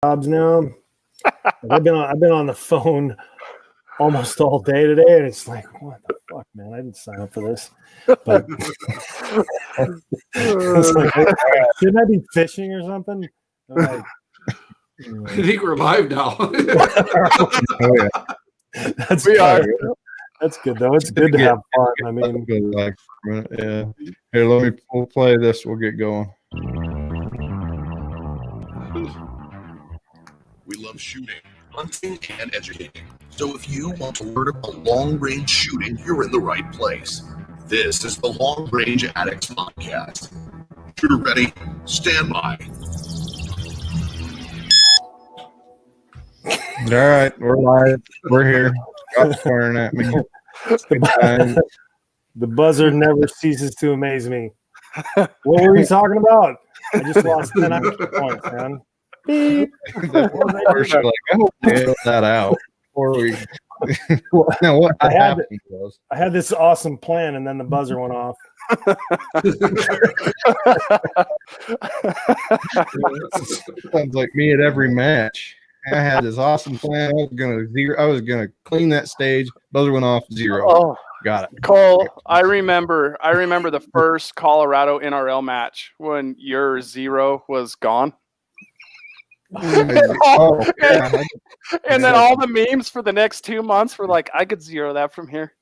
jobs now. I've been on the phone almost all day today, and it's like, what the fuck, man? I didn't sign up for this. But it's like, shouldn't I be fishing or something? I'm like, I think we're live now. oh, yeah. That's good. That's good though. It's good to have fun. I mean, yeah. Here, we'll play this. We'll get going. We love shooting, hunting, and educating. So if you want to learn about long-range shooting, you're in the right place. This is the Long Range Addicts Podcast. Shooter ready, stand by. All right, we're live. We're here. Stop swearing at me. The buzzer never ceases to amaze me. What were we talking about? I just lost 10 extra points, man. Beep. First, you're like, I hope we nail that out before we. Now, what happened was I had this awesome plan, and then the buzzer went off. Sounds like me at every match. I had this awesome plan. I was gonna clean that stage. Buzzer went off, 0. Oh, got it. Cole, I remember the first Colorado NRL match when your 0 was gone. Oh, yeah. And then all the memes for the next 2 months were like, I could 0 that from here.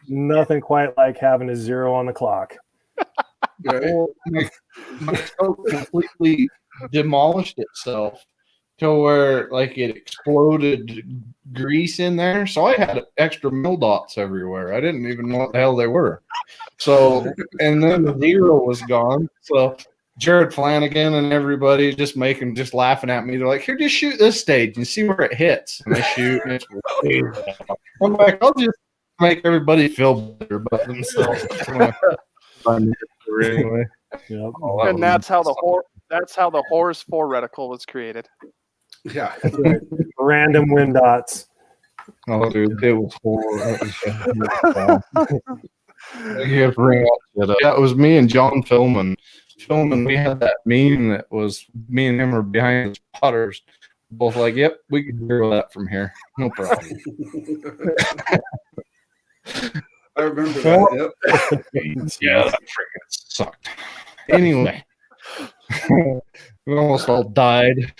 Nothing quite like having a 0 on the clock. My scope completely demolished itself to where like it exploded grease in there. So I had extra mill dots everywhere. I didn't even know what the hell they were. So, and then the 0 was gone. So Jared Flanagan and everybody just laughing at me. They're like, here, just shoot this stage and see where it hits. And I shoot. And I'm like, I'll just make everybody feel better about themselves. Anyway. Yep. And that's how the Horse 4 reticle was created. Yeah. Right. Random wind dots. Oh, dude, it was horrible. Yeah, it was me and John filming. We had that meme that was me and him were behind his putters. Both like, yep, we can do that from here. No problem. I remember that. Yep. Yeah, that freaking sucked. Anyway, we almost all died.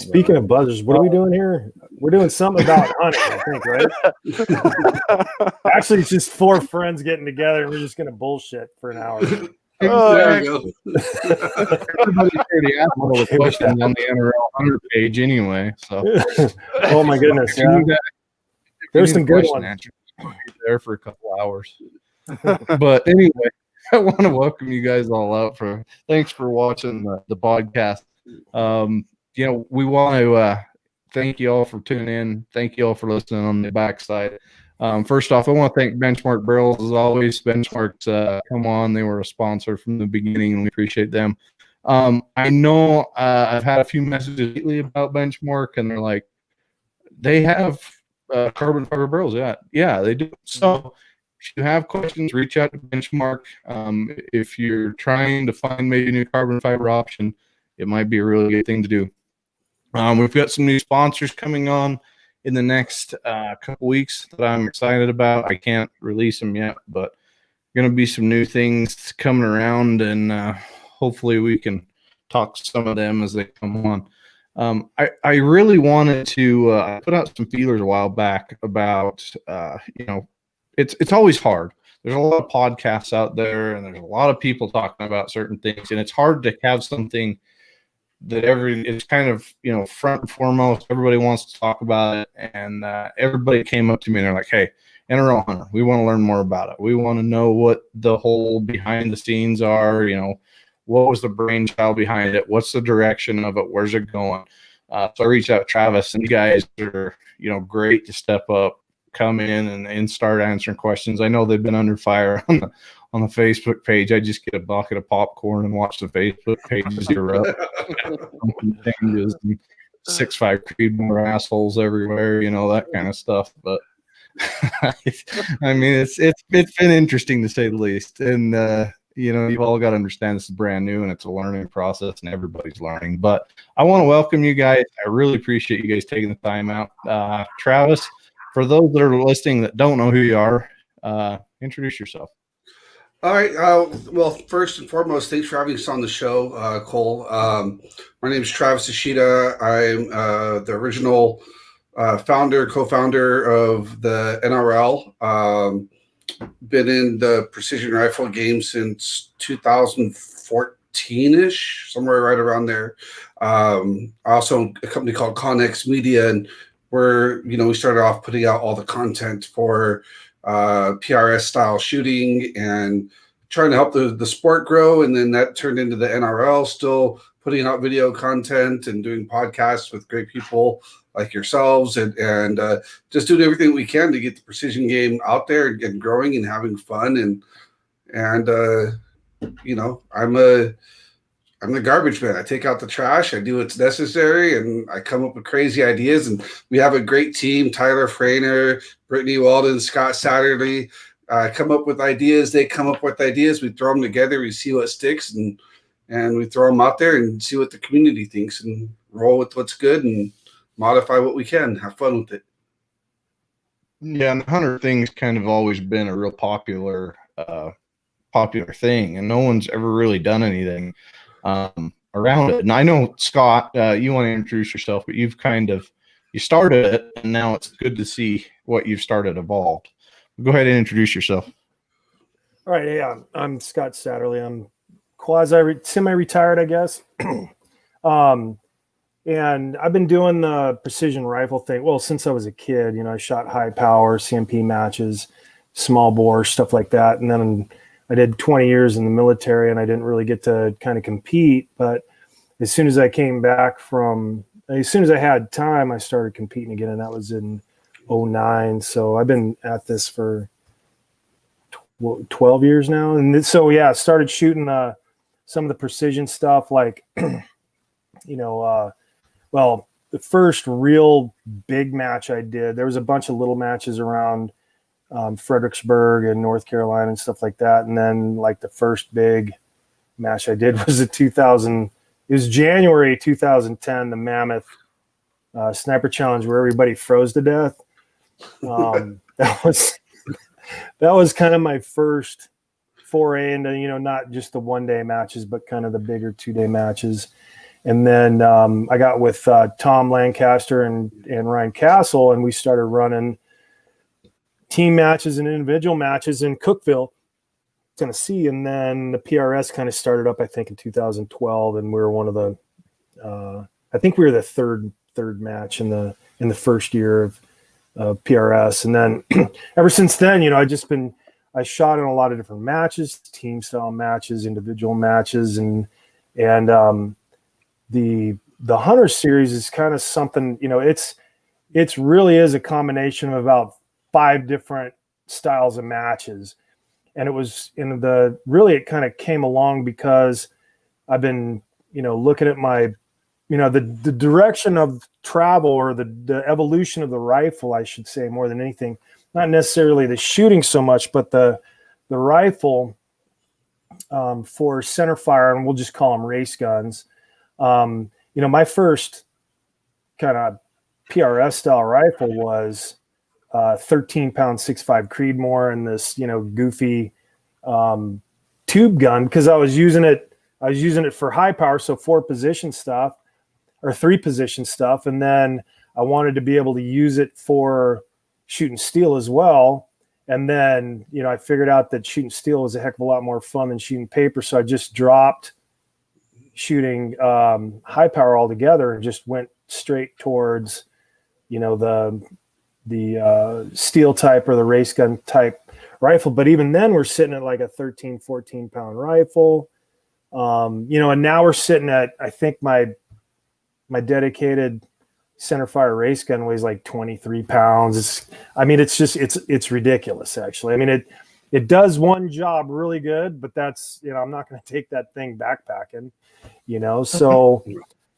Speaking of buzzers, what are we doing here? We're doing something about hunting, I think, right? Actually, it's just 4 friends getting together, and we're just going to bullshit for an hour. There we go. Everybody's already asked what was posted on the NRL Hunter page anyway. So, oh my goodness, yeah. There's some good ones. There for a couple hours. But anyway, I want to welcome you guys all out. Thanks for watching the podcast. We want to thank you all for tuning in. Thank you all for listening on the backside. First off, I want to thank Benchmark Barrels as always. Benchmark's come on. They were a sponsor from the beginning, and we appreciate them. I know I've had a few messages lately about Benchmark, and they're like, they have carbon fiber barrels. Yeah, they do. So if you have questions, reach out to Benchmark. If you're trying to find maybe a new carbon fiber option, it might be a really good thing to do. We've got some new sponsors coming on in the next couple weeks that I'm excited about. I can't release them yet, but going to be some new things coming around, and hopefully we can talk to some of them as they come on. I really wanted to put out some feelers a while back about, it's always hard. There's a lot of podcasts out there, and there's a lot of people talking about certain things, and it's hard to have something that it's kind of, front and foremost. Everybody wants to talk about it, and everybody came up to me and they're like, hey, NRL Hunter, we want to learn more about it. We want to know what the whole behind the scenes are, what was the brainchild behind it? What's the direction of it? Where's it going? So I reached out to Travis, and you guys are, great to step up, come in and start answering questions. I know they've been under fire on the Facebook page. I just get a bucket of popcorn and watch the Facebook pages erupt. Changes and 6'5" Creedmoor assholes everywhere, that kind of stuff. But I mean, it's been interesting to say the least, and you've all got to understand this is brand new and it's a learning process, and everybody's learning. But I want to welcome you guys. I really appreciate you guys taking the time out. Travis, for those that are listening that don't know who you are, introduce yourself. All right. Well, first and foremost, thanks for having us on the show, Cole. My name is Travis Ishida. I'm the original co-founder of the NRL. Been in the precision rifle game since 2014-ish, somewhere right around there. Also a company called Connex Media, and we started off putting out all the content for PRS style shooting and trying to help the sport grow. And then that turned into the NRL, still putting out video content and doing podcasts with great people like yourselves, and just doing everything we can to get the precision game out there and growing and having fun. And I'm the garbage man. I take out the trash. I do what's necessary, and I come up with crazy ideas. And we have a great team: Tyler Frainer, Brittany Walden, Scott Satterlee. Come up with ideas. They come up with ideas. We throw them together. We see what sticks, and we throw them out there and see what the community thinks, and roll with what's good and modify what we can. Have fun with it. Yeah, and the hunter thing's kind of always been a real popular thing, and no one's ever really done anything around it. And I know, Scott, you want to introduce yourself, but you started it, and now it's good to see what you've started evolved. Go ahead and introduce yourself. All right. Yeah, I'm Scott Satterlee. I'm semi-retired, I guess. And I've been doing the precision rifle thing, well, since I was a kid. I shot high power CMP matches, small bore, stuff like that. And then I did 20 years in the military, and I didn't really get to kind of compete. But as soon as I had time, I started competing again, and that was in 2009. So I've been at this for 12 years now. And so, yeah, I started shooting some of the precision stuff, like, well, the first real big match I did, there was a bunch of little matches around Fredericksburg and North Carolina and stuff like that. And then, like, the first big match I did was it was January 2010, the Mammoth Sniper Challenge, where everybody froze to death. That was kind of my first foray into, not just the one-day matches, but kind of the bigger 2-day matches. And then I got with Tom Lancaster and Ryan Castle, and we started running team matches and individual matches in Cookeville, Tennessee. And then the PRS kind of started up, I think, in 2012, and we were one of the I think we were the third match in the first year of PRS. And then ever since then, I shot in a lot of different matches, team style matches, individual matches, and the Hunter series is kind of something, it's really is a combination of about 5 different styles of matches. And it was it kind of came along because I've been, looking at my, the direction of travel, or the evolution of the rifle, I should say, more than anything, not necessarily the shooting so much, but the rifle for center fire, and we'll just call them race guns. My first kind of PRS style rifle was 13-pound 6.5 Creedmoor, and this, goofy tube gun, because I was using it for high power, so 4-position stuff or 3-position stuff, and then I wanted to be able to use it for shooting steel as well. And then, I figured out that shooting steel was a heck of a lot more fun than shooting paper, so I just dropped shooting high power altogether and just went straight towards, the steel type or the race gun type rifle. But even then, we're sitting at like a 13-14 pound rifle, and now we're sitting at, I think my dedicated center fire race gun weighs like 23 pounds. It's ridiculous, actually. I mean, it does one job really good, but that's, I'm not going to take that thing backpacking, so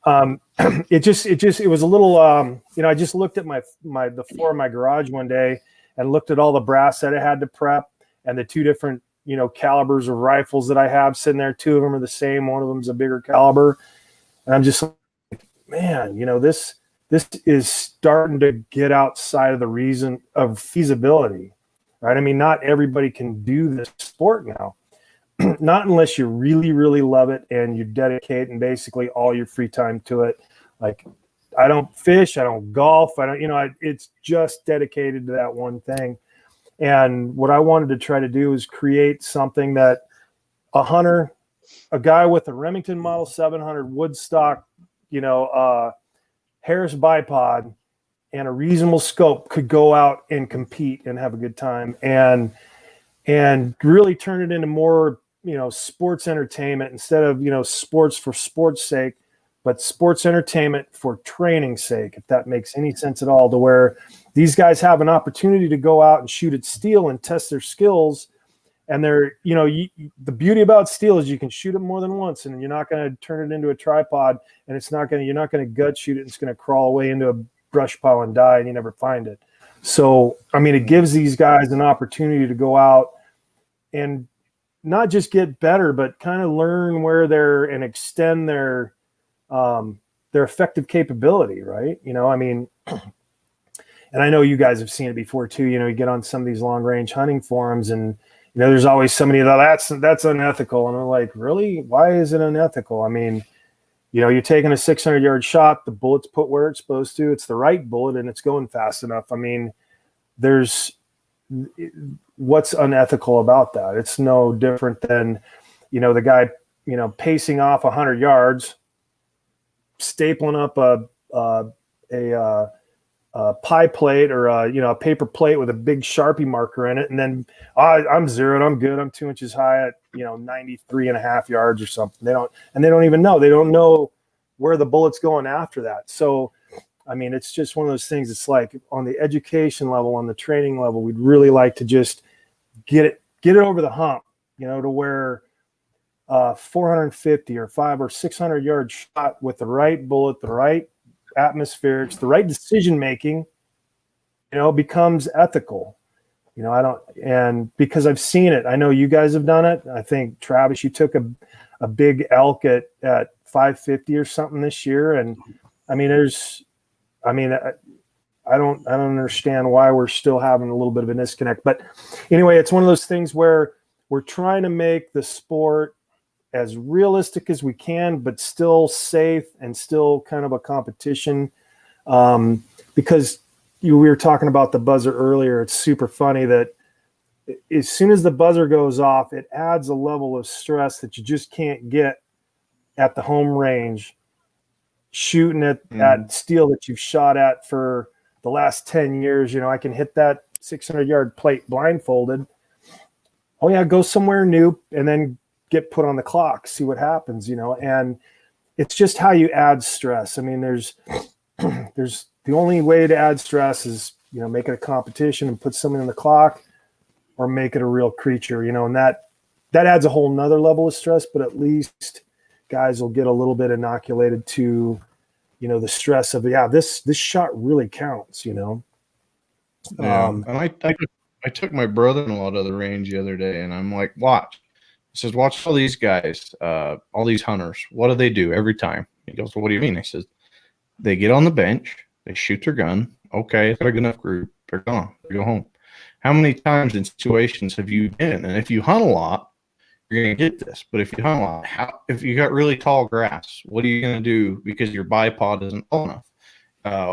it was a little, I just looked at the floor of my garage one day, and looked at all the brass that I had to prep and the 2 different, calibers of rifles that I have sitting there. 2 of them are the same. One of them's a bigger caliber. And I'm just like, man, this is starting to get outside of the reason of feasibility, right? I mean, not everybody can do this sport now. Not unless you really, really love it and you dedicate and basically all your free time to it. Like, I don't fish, I don't golf, I don't, it's just dedicated to that one thing. And what I wanted to try to do is create something that a hunter, a guy with a Remington Model 700 Woodstock, Harris bipod and a reasonable scope could go out and compete and have a good time and really turn it into more, sports entertainment instead of, sports for sports sake, but sports entertainment for training sake, if that makes any sense at all, to where these guys have an opportunity to go out and shoot at steel and test their skills. And they're, the beauty about steel is you can shoot it more than once, and you're not going to turn it into a tripod, and you're not going to gut shoot it. And it's going to crawl away into a brush pile and die, and you never find it. So, I mean, it gives these guys an opportunity to go out and not just get better, but kind of learn where they're and extend their effective capability, right? I mean, and I know you guys have seen it before too. You get on some of these long range hunting forums, and there's always somebody that's unethical, and I'm like, really? Why is it unethical? I mean, you're taking a 600-yard shot, the bullet's put where it's supposed to, it's the right bullet, and it's going fast enough. I mean, what's unethical about that? It's no different than, the guy, pacing off 100 yards, stapling up a pie plate or a paper plate with a big Sharpie marker in it, and then I'm zeroed, I'm good, I'm 2 inches high at 93.5 yards or something. They don't even know. They don't know where the bullet's going after that. So, I mean, it's just one of those things. It's like on the education level, on the training level, we'd really like to just get it over the hump, to where 450 or 500 or 600 yard shot with the right bullet, the right atmospherics, the right decision making, becomes ethical. And because I've seen it, I know you guys have done it. I think Travis, you took a big elk at 550 or something this year, and I mean, I don't understand why we're still having a little bit of a disconnect. But anyway, it's one of those things where we're trying to make the sport as realistic as we can, but still safe and still kind of a competition. Because we were talking about the buzzer earlier. It's super funny that as soon as the buzzer goes off, it adds a level of stress that you just can't get at the home range, shooting at steel that you've shot at for the last 10 years. I can hit that 600-yard plate blindfolded. Oh yeah, go somewhere new and then get put on the clock, see what happens, and it's just how you add stress. I mean, there's the only way to add stress is, make it a competition and put something on the clock, or make it a real creature, and that adds a whole nother level of stress, but at least guys will get a little bit inoculated to, the stress of, this shot really counts, Yeah. And I took my brother-in-law to the range the other day, and I'm like, watch. He says, watch all these guys, all these hunters. What do they do every time? He goes, well, what do you mean? I says, they get on the bench, they shoot their gun. Okay, it's a good enough group. They're gone. They go home. How many times in situations have you been? And if you hunt a lot, you're going to get this. But if you hunt a lot, if you got really tall grass, what are you going to do because your bipod isn't tall enough?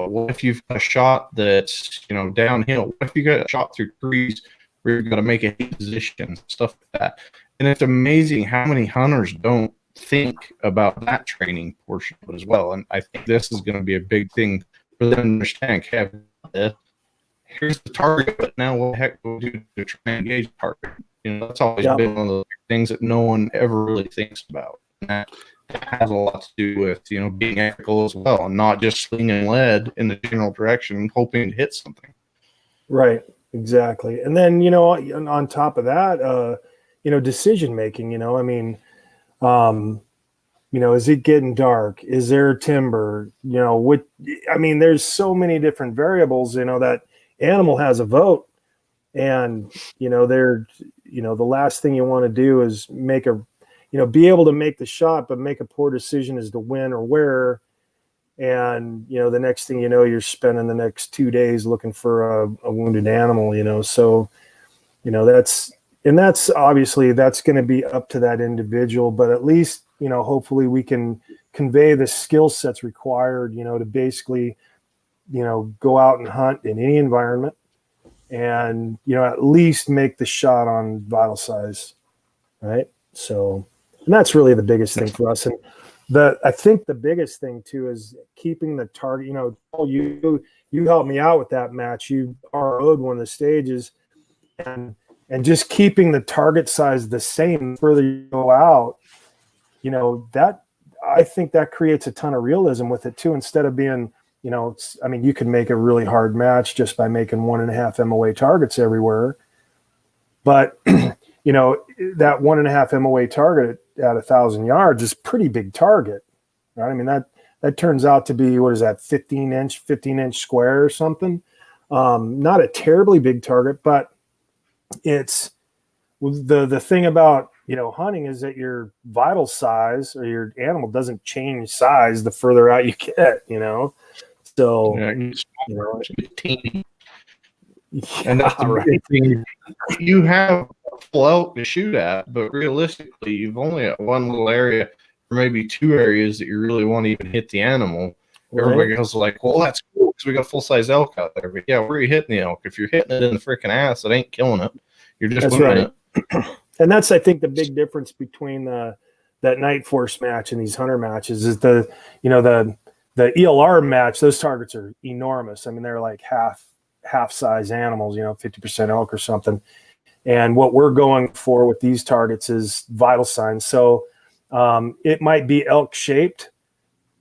What if you've got a shot that's, downhill? What if you got a shot through trees where you've got to make a position, stuff like that? And it's amazing how many hunters don't think about that training portion of it as well. And I think this is going to be a big thing for them to understand. Okay, here's the target, but now what the heck do we do to try and engage the target? That's always been one of the things that no one ever really thinks about. And that has a lot to do with, being ethical as well, and not just slinging lead in the general direction and hoping to hit something. Right, exactly. And then, on top of that, decision making, I mean, is it getting dark? Is there timber? There's so many different variables, that animal has a vote. And, the last thing you want to do is be able to make the shot, but make a poor decision as to when or where. And, the next thing you know, you're spending the next 2 days looking for a wounded animal, so, that's obviously that's going to be up to that individual, but at least, hopefully we can convey the skill sets required, to basically, go out and hunt in any environment and, at least make the shot on vital size. Right. So, and that's really the biggest thing for us. And I think the biggest thing too is keeping the target. You helped me out with that match. You RO'd one of the stages, and just keeping the target size the same the further you go out. That I think that creates a ton of realism with it too. Instead of being, you can make a really hard match just by making 1.5 MOA targets everywhere, but that 1.5 MOA target at 1,000 yards is pretty big target, right? I mean, that turns out to be, what is that, 15 inch square or something? Not a terribly big target, but it's the thing about, hunting is that your vital size or your animal doesn't change size the further out you get, so, teeny. Yeah, And that's the right. big thing. You have a full elk to shoot at, but realistically, you've only got one little area or maybe 2 areas that you really want to even hit the animal. Everybody Right. goes like, well, that's cool because we got a full-size elk out there. But yeah, where are you hitting the elk? If you're hitting it in the freaking ass, it ain't killing it. You're just That's wounding right. And that's, I think, the big difference between that night force match and these hunter matches is the ELR match. Those targets are enormous. I mean, they're like half size animals, 50% elk or something. And what we're going for with these targets is vital signs. So it might be elk shaped,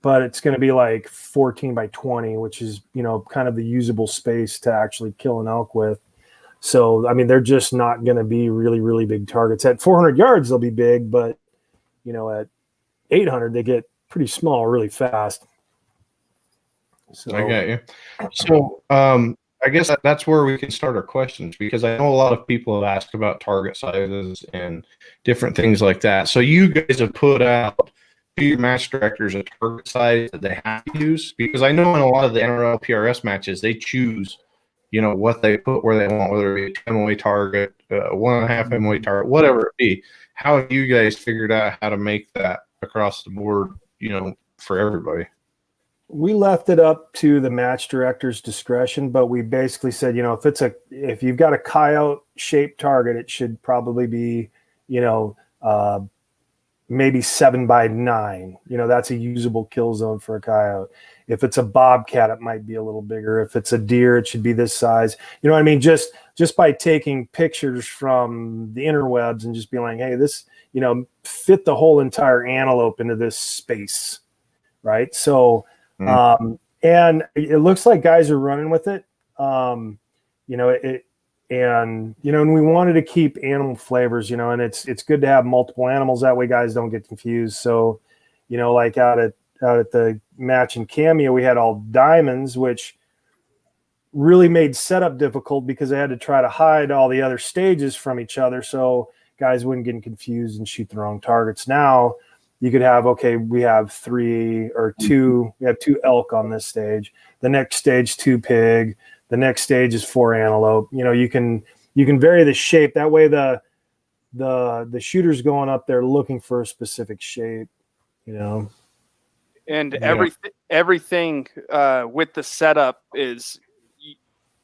but it's going to be like 14 by 20, which is, kind of the usable space to actually kill an elk with. So, I mean, they're just not going to be really, really big targets. At 400 yards, they'll be big, but, at 800, they get pretty small really fast. So, I got you. So, I guess that's where we can start our questions, because I know a lot of people have asked about target sizes and different things like that. So you guys have put out to your match directors a target size that they have to use, because I know in a lot of the NRL PRS matches, they choose, what they put where they want, whether it be a 10 MOA target, 1.5 MOA target, whatever it be. How have you guys figured out how to make that across the board, for everybody? we left it up to the match director's discretion, but we basically said, if you've got a coyote shaped target, it should probably be, maybe 7 by 9. That's a usable kill zone for a coyote. If it's a bobcat, it might be a little bigger. If it's a deer, it should be this size. You know what I mean? Just by taking pictures from the interwebs and just being like, hey, this, fit the whole entire antelope into this space, right? So, and it looks like guys are running with it. And we wanted to keep animal flavors, and it's good to have multiple animals. That way guys don't get confused. So, like out at the match in Cameo, we had all diamonds, which really made setup difficult because they had to try to hide all the other stages from each other. So guys wouldn't get confused and shoot the wrong targets. Now you could have, we have 2 elk on this stage. The next stage, 2 pig. The next stage is 4 antelope. You can vary the shape. That way the shooter's going up there looking for a specific shape, And everything with the setup is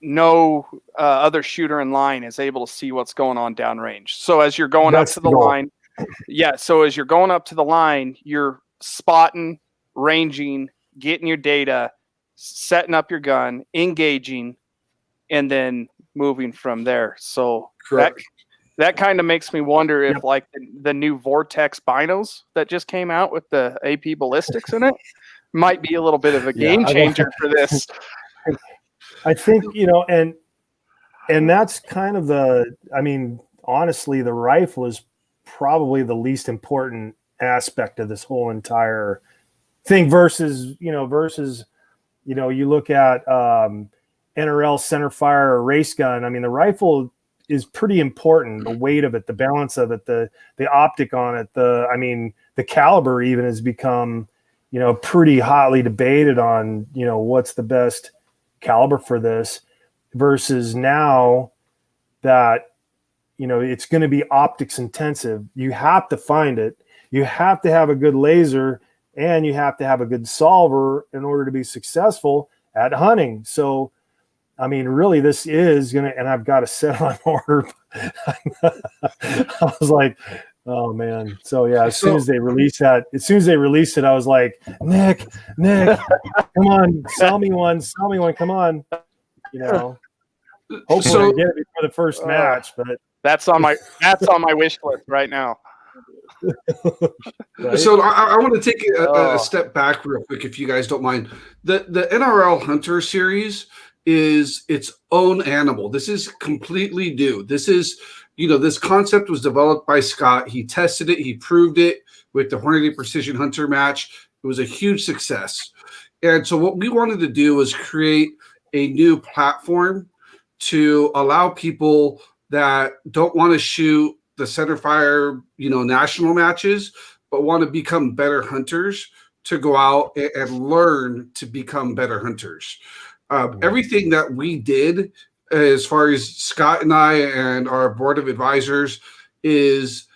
no other shooter in line is able to see what's going on downrange. So as you're going up to the line, so as you're going up to the line, you're spotting, ranging, getting your data, setting up your gun, engaging, and then moving from there. So that kind of makes me wonder if like the new Vortex binos that just came out with the AP ballistics in it might be a little bit of a game changer for this. I think, and that's kind of honestly, the rifle is probably the least important aspect of this whole entire thing versus you look at NRL centerfire or race gun. I mean, the rifle is pretty important. The weight of it, the balance of it, the optic on it, the caliber even has become, pretty hotly debated on, what's the best caliber for this, versus now that, it's going to be optics intensive. You have to find it. You have to have a good laser, and you have to have a good solver in order to be successful at hunting. So, really, this is going to, and I've got a set on order. I was like, oh man. So yeah, as soon as they release it, I was like, Nick, come on, sell me one, come on. Hopefully I get it before the first match, but that's on my wish list right now. Right? So I want to take a step back real quick, if you guys don't mind. The NRL Hunter series is its own animal. This is completely new. This is, this concept was developed by Scott. He tested it. He proved it with the Hornady Precision Hunter match. It was a huge success. And so what we wanted to do was create a new platform to allow people that don't want to shoot the centerfire, national matches, but want to become better hunters, to go out and learn to become better hunters. Everything that we did, as far as Scott and I and our board of advisors, is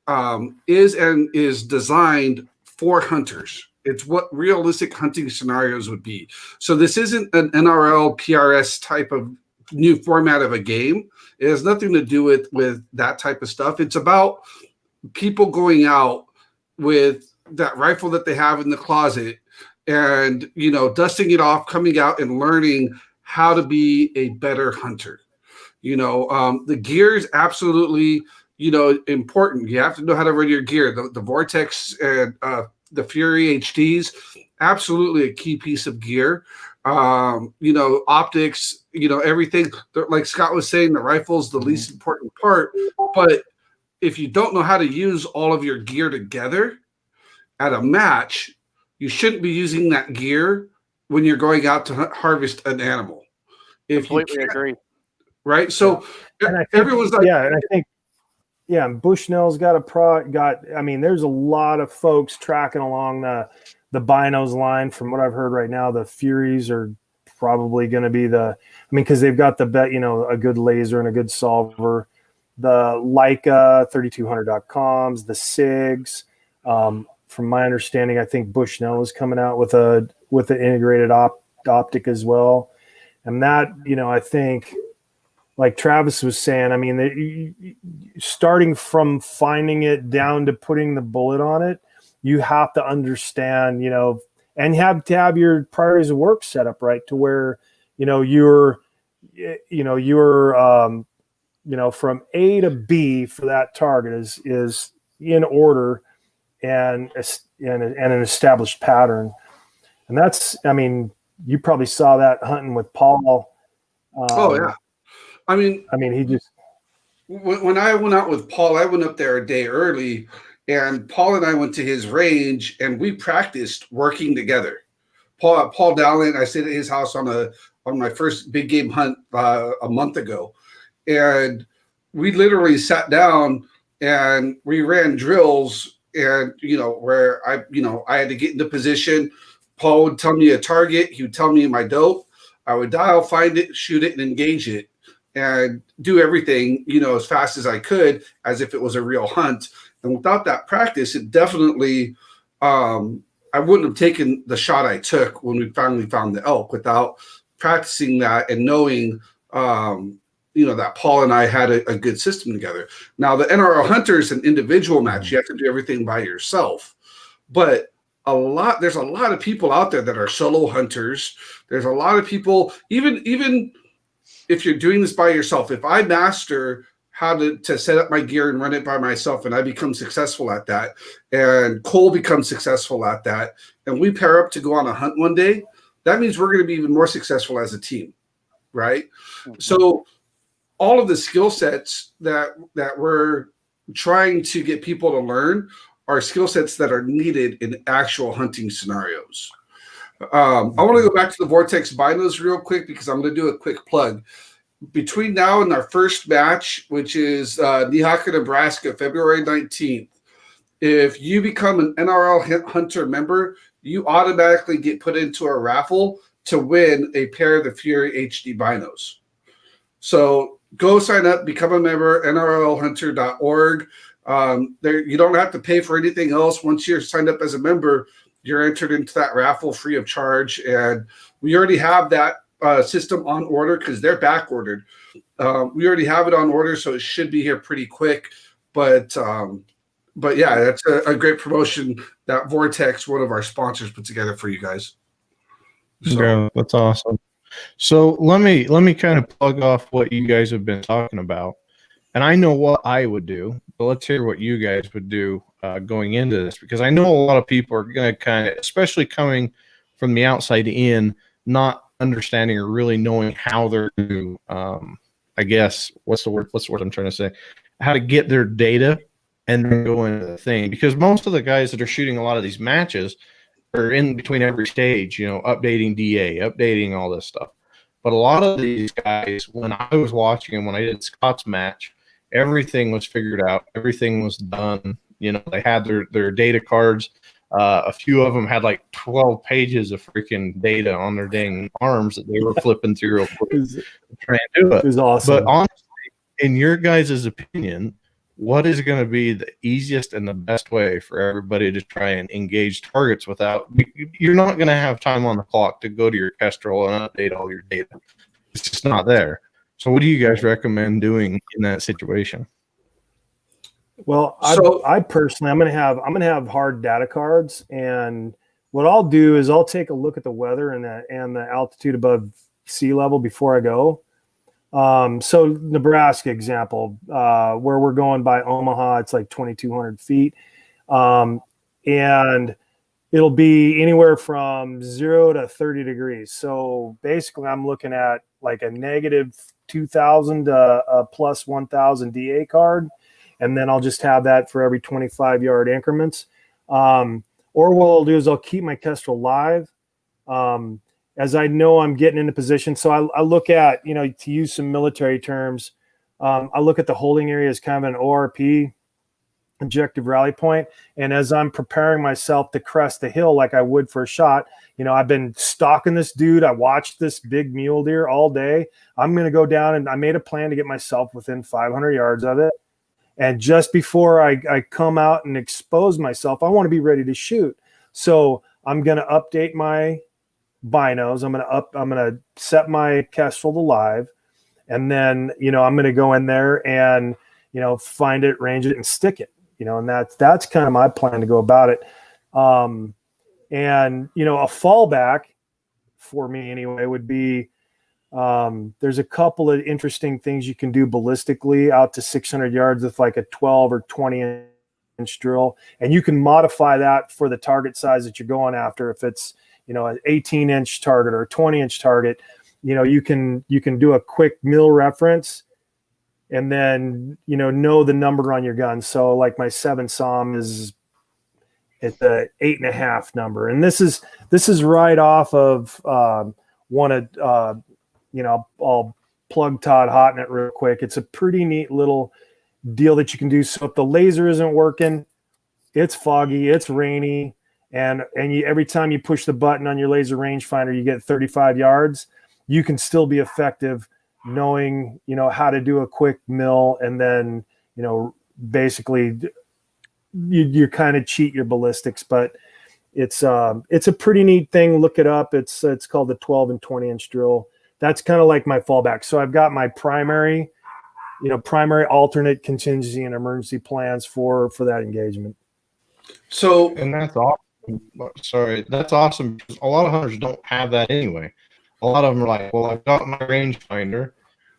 designed for hunters. It's what realistic hunting scenarios would be. So this isn't an NRL PRS type of new format of a game. It has nothing to do with that type of stuff. It's about people going out with that rifle that they have in the closet and, dusting it off, coming out and learning how to be a better hunter. The gear is absolutely, important. You have to know how to run your gear. The Vortex and the Fury HDs, absolutely a key piece of gear. Optics, everything. Like Scott was saying, the rifle's the least important part. But if you don't know how to use all of your gear together at a match, you shouldn't be using that gear when you're going out to harvest an animal. Completely agree. Right? So everyone's like, and I think, Bushnell's there's a lot of folks tracking along the binos line. From what I've heard right now, the Furies are probably going to be because they've got a good laser and a good solver. The Leica 3200.coms, the SIGs. From my understanding, I think Bushnell is coming out with an integrated optic as well. And that, I think, like Travis was saying, starting from finding it down to putting the bullet on it, you have to understand, and you have to have your priorities of work set up right to where, you're from A to B for that target is in order and an established pattern. And that's, you probably saw that hunting with Paul. Oh yeah. He just, when I went out with Paul, I went up there a day early, and Paul and I went to his range and we practiced working together. Paul Dowling, I stayed at his house on my first big game hunt a month ago. And we literally sat down and we ran drills, and, where I had to get into position. Paul would tell me a target. He would tell me my dope. I would dial, find it, shoot it, and engage it, and do everything, as fast as I could, as if it was a real hunt. And without that practice, it definitely, I wouldn't have taken the shot I took when we finally found the elk without practicing that and knowing, that Paul and I had a good system together. Now, the NRL Hunter is an individual match. You have to do everything by yourself. But there's a lot of people out there that are solo hunters. There's a lot of people, even if you're doing this by yourself, if I master how to set up my gear and run it by myself, and I become successful at that, and Cole becomes successful at that, and we pair up to go on a hunt one day, that means we're going to be even more successful as a team, right? Mm-hmm. So all of the skill sets that we're trying to get people to learn are skill sets that are needed in actual hunting scenarios. I want to go back to the Vortex binos real quick because I'm going to do a quick plug. between now and our first match, which is Nehaka, Nebraska, February 19th, if you become an NRL Hunter member, you automatically get put into a raffle to win a pair of the Fury HD binos. So go sign up, become a member, nrlhunter.org. There, you don't have to pay for anything else. Once you're signed up as a member, you're entered into that raffle free of charge. And we already have that system on order because they're back ordered. We already have it on order, so it should be here pretty quick. But yeah, that's a great promotion that Vortex, one of our sponsors, put together for you guys. So. Yeah, that's awesome. So let me kind of plug off what you guys have been talking about. And I know what I would do, but let's hear what you guys would do going into this, because I know a lot of people are going to kind of, especially coming from the outside in, not understanding or really knowing how they're going to, I guess, what's the word I'm trying to say, how to get their data and then go into the thing. Because most of the guys that are shooting a lot of these matches are in between every stage, you know, updating DA, updating all this stuff. But a lot of these guys, when I was watching and when I did Scott's match, everything was figured out. Everything was done. You know, they had their data cards. A few of them had like 12 pages of freaking data on their dang arms that they were flipping through real quick to try and do it. It was awesome. But honestly, in your guys' opinion, what is going to be the easiest and the best way for everybody to try and engage targets without, you're not going to have time on the clock to go to your Kestrel and update all your data. It's just not there. So what do you guys recommend doing in that situation? Well, I personally, I'm gonna have hard data cards, and what I'll do is I'll take a look at the weather and the altitude above sea level before I go. So Nebraska example, where we're going by Omaha, it's like 2,200 feet, and it'll be anywhere from 0 to 30 degrees. So basically, I'm looking at like a negative 2,000 to a plus 1,000 DA card. And then I'll just have that for every 25-yard increments. Or what I'll do is I'll keep my Kestrel live as I know I'm getting into position. So I look at, you know, to use some military terms, I look at the holding area as kind of an ORP, objective rally point. And as I'm preparing myself to crest the hill like I would for a shot, you know, I've been stalking this dude. I watched this big mule deer all day. I'm going to go down, and I made a plan to get myself within 500 yards of it. And just before I come out and expose myself, I want to be ready to shoot. So I'm going to update my binos. I'm going to set my Kestrel to live. And then, you know, I'm going to go in there and, you know, find it, range it, and stick it, you know, and that's kind of my plan to go about it. And, you know, a fallback for me anyway would be, there's a couple of interesting things you can do ballistically out to 600 yards with like a 12 or 20 inch drill. And you can modify that for the target size that you're going after. If it's, you know, an 18 inch target or a 20 inch target, you know, you can do a quick mill reference and then, you know the number on your gun. So like my 7 SOM is at the 8.5 number. And this is right off of, one of, you know, I'll plug Todd Hotnet real quick. It's a pretty neat little deal that you can do. So if the laser isn't working, it's foggy, it's rainy, and every time you push the button on your laser rangefinder, you get 35 yards. You can still be effective knowing, you know, how to do a quick mill, and then, you know, basically you kind of cheat your ballistics, but it's a pretty neat thing. Look it up. It's called the 12 and 20 inch drill. That's kind of like my fallback. So I've got my primary alternate contingency and emergency plans for that engagement. So, And that's awesome. Sorry, that's awesome, because a lot of hunters don't have that anyway. A lot of them are like, well, I've got my rangefinder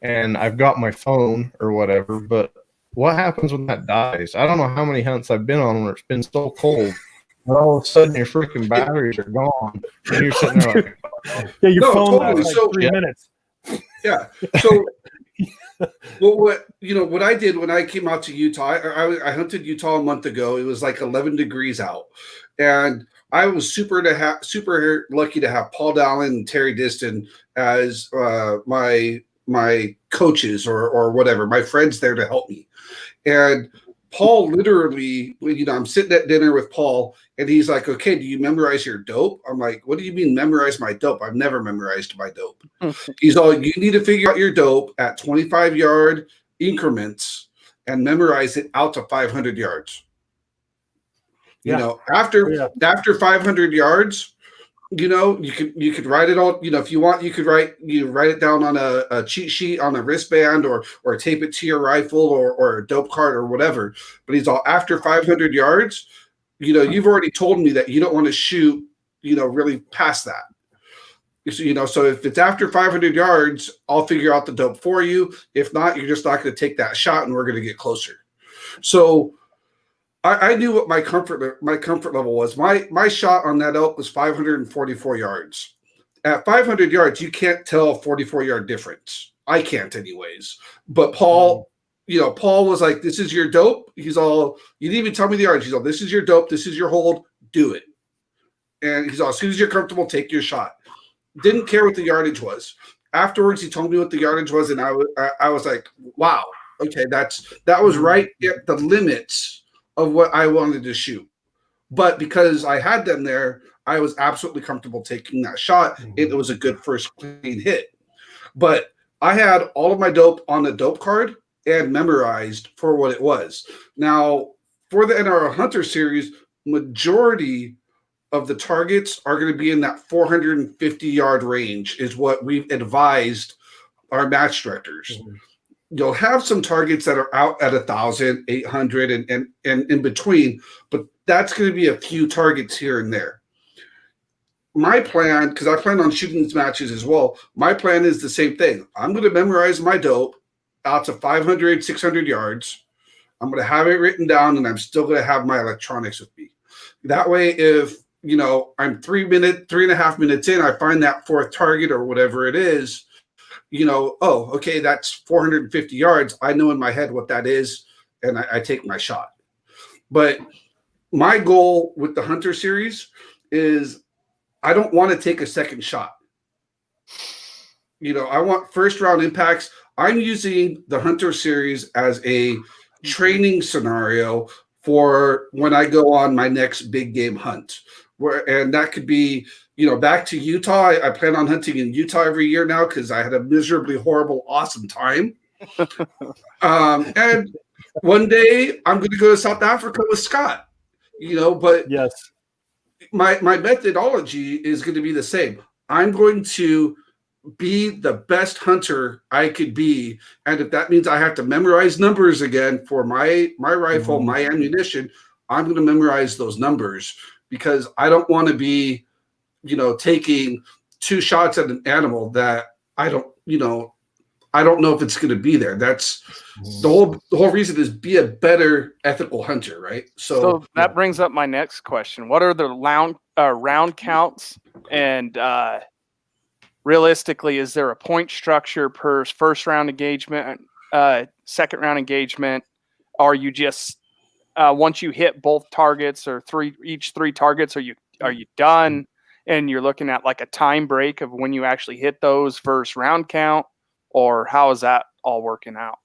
and I've got my phone or whatever, but what happens when that dies? I don't know how many hunts I've been on where it's been so cold, and all of a sudden your freaking batteries are gone, and you're sitting there like, yeah, your phone totally. lasts like 3 minutes. Yeah. So, well, what I did when I came out to Utah, I hunted Utah a month ago. It was like 11 degrees out, and I was super lucky to have Paul Dallin and Terry Diston as my my coaches or whatever, my friends there to help me. And Paul literally, I'm sitting at dinner with Paul, and he's like, "Okay, do you memorize your dope?" I'm like, "What do you mean memorize my dope? I've never memorized my dope." He's all, "You need to figure out your dope at 25-yard increments and memorize it out to 500 yards. After 500 yards, you could write it all. If you want, you could write it down on a cheat sheet on a wristband or tape it to your rifle or a dope card or whatever. But he's all, after 500 yards, you've already told me that you don't want to shoot, really past that. So if it's after 500 yards, I'll figure out the dope for you. If not, you're just not going to take that shot, and we're going to get closer. So I knew what my comfort level was. My shot on that elk was 544 yards. At 500 yards, you can't tell a 44-yard difference. I can't, anyways. But Paul, Paul was like, "This is your dope." He's all, "You didn't even tell me the yards." He's all, "This is your dope. This is your hold. Do it." And he's all, "As soon as you're comfortable, take your shot." Didn't care what the yardage was. Afterwards, he told me what the yardage was, and I was like, "Wow, okay, that was right at the limits of what I wanted to shoot." But because I had them there, I was absolutely comfortable taking that shot. It was a good first clean hit. But I had all of my dope on the dope card and memorized for what it was. Now, for the NRL Hunter series, majority of the targets are going to be in that 450-yard range is what we've advised our match directors. You'll have some targets that are out at 1,000, 800, and in between, but that's going to be a few targets here and there. My plan, because I plan on shooting these matches as well, my plan is the same thing. I'm going to memorize my dope out to 500, 600 yards. I'm going to have it written down, and I'm still going to have my electronics with me. That way, if I'm 3.5 minutes in, I find that fourth target or whatever it is, oh, okay, that's 450 yards. I know in my head what that is, and I take my shot. But my goal with the Hunter series is I don't want to take a second shot. I want first round impacts. I'm using the Hunter series as a training scenario for when I go on my next big game hunt. And that could be, back to Utah. I plan on hunting in Utah every year now because I had a miserably horrible, awesome time. And one day I'm going to go to South Africa with Scott, but yes, my methodology is going to be the same. I'm going to be the best hunter I could be. And if that means I have to memorize numbers again for my rifle, my ammunition, I'm going to memorize those numbers because I don't want to be, taking two shots at an animal that I don't know if it's going to be there. That's the whole reason is be a better ethical hunter, right? So that brings up my next question. What are the round counts? And realistically, is there a point structure per first round engagement, second round engagement? Are you just once you hit both targets or each three targets, are you done? And you're looking at like a time break of when you actually hit those first round count, or how is that all working out?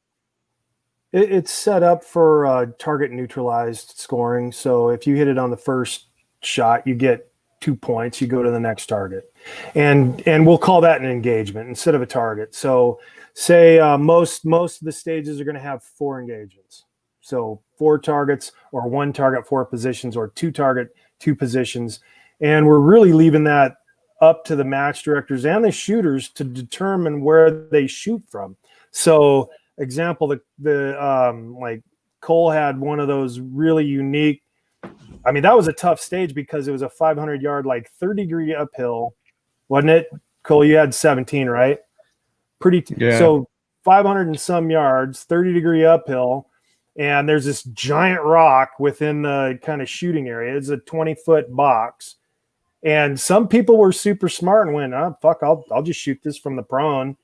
It's set up for target neutralized scoring. So if you hit it on the first shot, you get 2 points. You go to the next target, and we'll call that an engagement instead of a target. So say most of the stages are going to have 4 engagements. So 4 targets or 1 target, 4 positions, or 2 target, 2 positions. And we're really leaving that up to the match directors and the shooters to determine where they shoot from. So example, like Cole had one of those really unique, that was a tough stage because it was a 500-yard, like 30-degree uphill, wasn't it? Cole, you had 17, right? Yeah. So 500 and some yards, 30-degree uphill. And there's this giant rock within the kind of shooting area. It's a 20-foot box. And some people were super smart and went, "Oh, fuck, I'll just shoot this from the prone."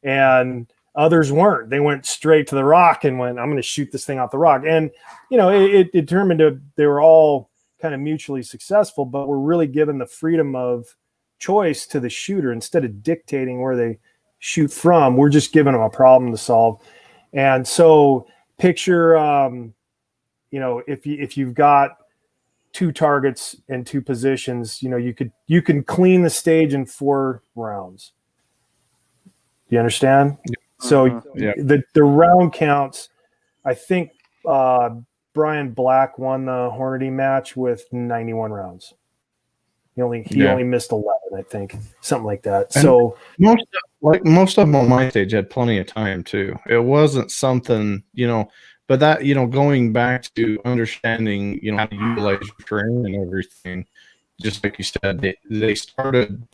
And others weren't. They went straight to the rock and went, "I'm going to shoot this thing off the rock." And, it determined they were all kind of mutually successful, but we're really given the freedom of choice to the shooter instead of dictating where they shoot from. We're just giving them a problem to solve. And so picture, if you've got 2 targets and 2 positions, you can clean the stage in 4 rounds. You understand? So the round counts, I think Brian Black won the Hornady match with 91 rounds. He only missed 11, I think, something like that. And so most of them on my stage had plenty of time too. It wasn't something, but that, going back to understanding, how to utilize your terrain and everything, just like you said, they started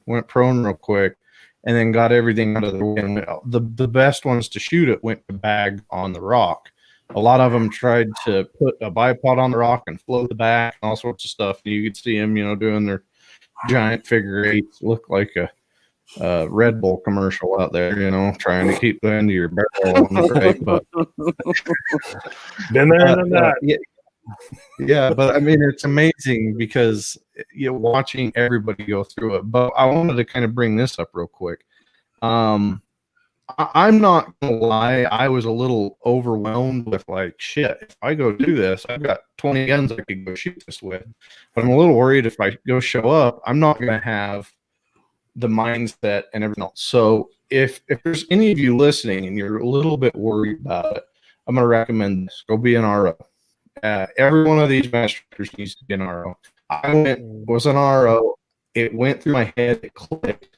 went prone real quick, and then got everything out of the way. And the best ones to shoot it went to bag on the rock. A lot of them tried to put a bipod on the rock and float the back and all sorts of stuff. You could see them, doing their giant figure eights, look like a Red Bull commercial out there, trying to keep the end of your barrel. Right? But been there and done that. Yeah, but I mean, it's amazing because watching everybody go through it. But I wanted to kind of bring this up real quick. I'm not gonna lie, I was a little overwhelmed with like, shit, if I go do this, I've got 20 guns I could go shoot this with. But I'm a little worried if I go show up, I'm not gonna have the mindset and everything else. So if there's any of you listening and you're a little bit worried about it, I'm gonna recommend this. Go be an RO. Every one of these masters needs to be an RO. Was an RO. It went through my head. It clicked.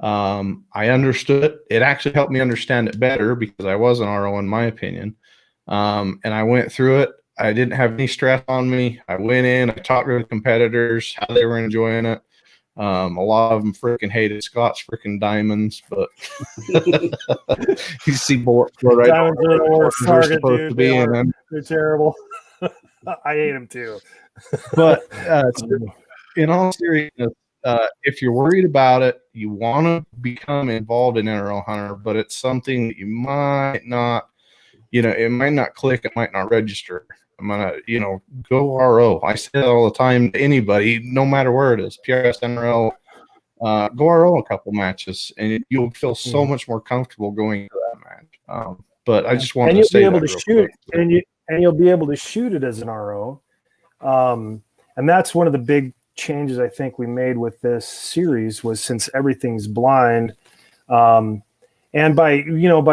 I understood it. It actually helped me understand it better because I was an RO in my opinion. And I went through it. I didn't have any stress on me. I went in, I talked to the competitors, how they were enjoying it. A lot of them freaking hated Scott's freaking diamonds, but you see bullet right diamonds are the worst target, dude. They're terrible. I hate them too. But in all seriousness, if you're worried about it, you want to become involved in NRL Hunter, but it's something that you might not, it might not click, it might not register. I'm going to, go RO. I say that all the time to anybody, no matter where it is, PRS, NRL, go RO a couple matches, and you'll feel so much more comfortable going to that match. But I just wanted to say that real quick. And you'll be able to shoot it as an RO. And that's one of the big changes I think we made with this series was since everything's blind, and by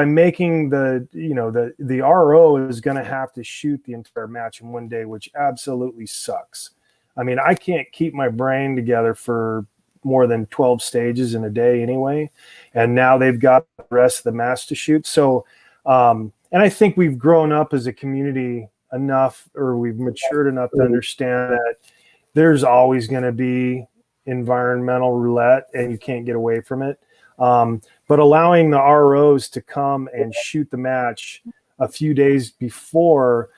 making the RO is going to have to shoot the entire match in one day, which absolutely sucks. I mean, I can't keep my brain together for more than 12 stages in a day anyway, and now they've got the rest of the match to shoot. So and I think we've grown up as a community enough, or we've matured enough to understand that there's always going to be environmental roulette and you can't get away from it. But allowing the ROs to come and shoot the match a few days before,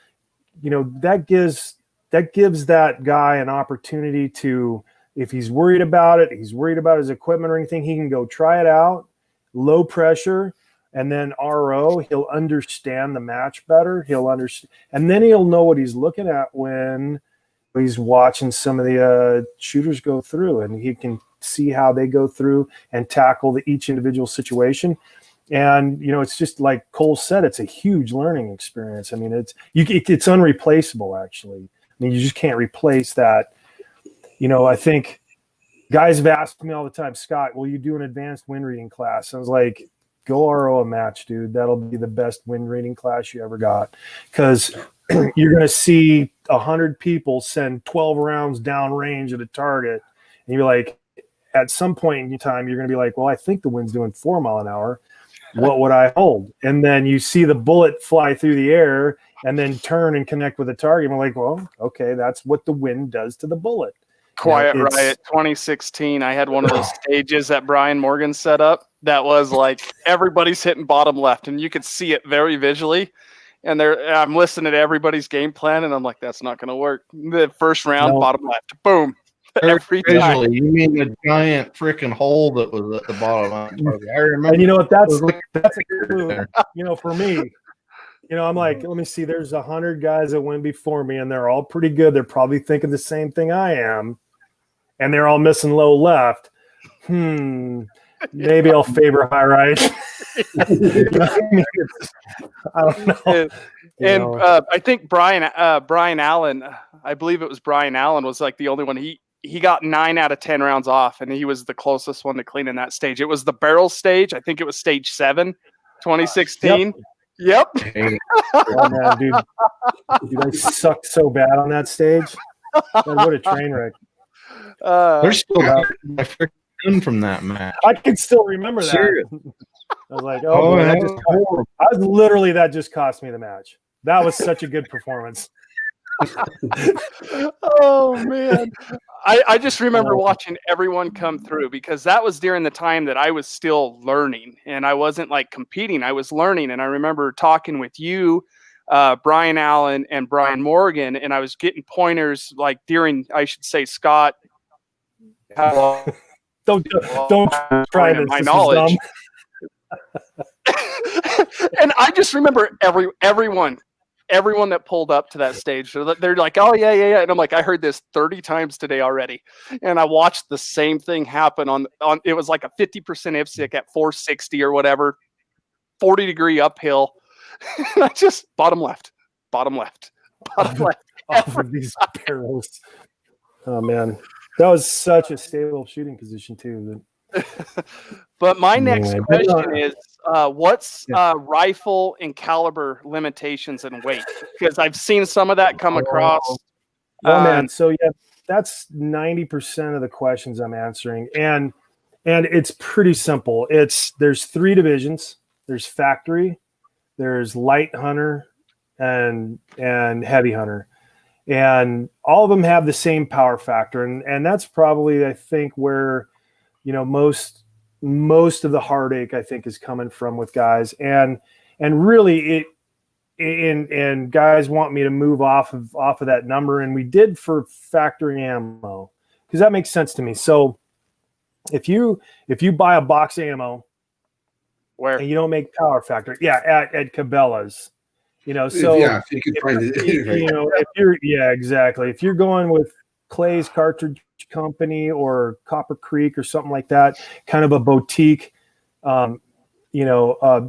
that gives that guy an opportunity to, if he's worried about it, he's worried about his equipment or anything, he can go try it out, low pressure, and then RO, he'll understand the match better. He'll understand, and then he'll know what he's looking at when he's watching some of the shooters go through, and he can see how they go through and tackle each individual situation. And it's just like Cole said, it's a huge learning experience. I mean, it's unreplaceable. Actually, I mean, you just can't replace that. I think guys have asked me all the time, Scott, will you do an advanced wind reading class? I was like, go RO a match, dude. That'll be the best wind reading class you ever got, because you're going to see 100 people send 12 rounds downrange at a target, and you're like, at some point in time, you're going to be like, well, I think the wind's doing 4 miles an hour. What would I hold? And then you see the bullet fly through the air and then turn and connect with the target. And we're like, well, okay, that's what the wind does to the bullet. Quiet Riot 2016. I had one of those stages that Brian Morgan set up that was like everybody's hitting bottom left, and you could see it very visually. And I'm listening to everybody's game plan, and I'm like, that's not going to work. The first round, bottom left, boom. Every visually, time. You mean the giant freaking hole that was at the bottom? I remember. And you know what? That's a clue. For me, I'm like, let me see. There's 100 guys that went before me, and they're all pretty good. They're probably thinking the same thing I am, and they're all missing low left. maybe I'll favor high rise. I don't know. And I think Brian Allen, I believe it was Brian Allen, was like the only one. He got 9 out of 10 rounds off, and he was the closest one to cleaning that stage. It was the barrel stage. I think it was stage 7, 2016. Yep. Oh, man, dude, I sucked so bad on that stage. Man, what a train wreck. There's still my freaking from that match. I can still remember that. Seriously. I was like, oh, boy, that just cost me the match. That was such a good performance. Oh man, I just remember watching everyone come through, because that was during the time that I was still learning, and I wasn't like competing. I was learning, and I remember talking with you, Brian Allen and Brian Morgan, and I was getting pointers like during, I should say, Scott. Don't try to my knowledge. And I just remember everyone that pulled up to that stage, they're like, oh yeah. And I'm like, I heard this 30 times today already. And I watched the same thing happen on it was like a 50% IPSC at 460 or whatever, 40-degree uphill. And I just bottom left. Off of these barrels. Oh man, that was such a stable shooting position too. But my next question is, what's rifle and caliber limitations and weight? Because I've seen some of that come across. Oh man, so yeah, that's 90% of the questions I'm answering, and it's pretty simple. There's 3 divisions. There's factory, there's light hunter, and heavy hunter, and all of them have the same power factor, and that's probably, I think, where most of the heartache, I think, is coming from with guys, and really and guys want me to move off of that number, and we did for factory ammo, because that makes sense to me. So if you buy a box of ammo, where and you don't make power factor, at Cabela's, so if you can find it, exactly. If you're going with Clay's Cartridge Company or Copper Creek or something like that, kind of a boutique,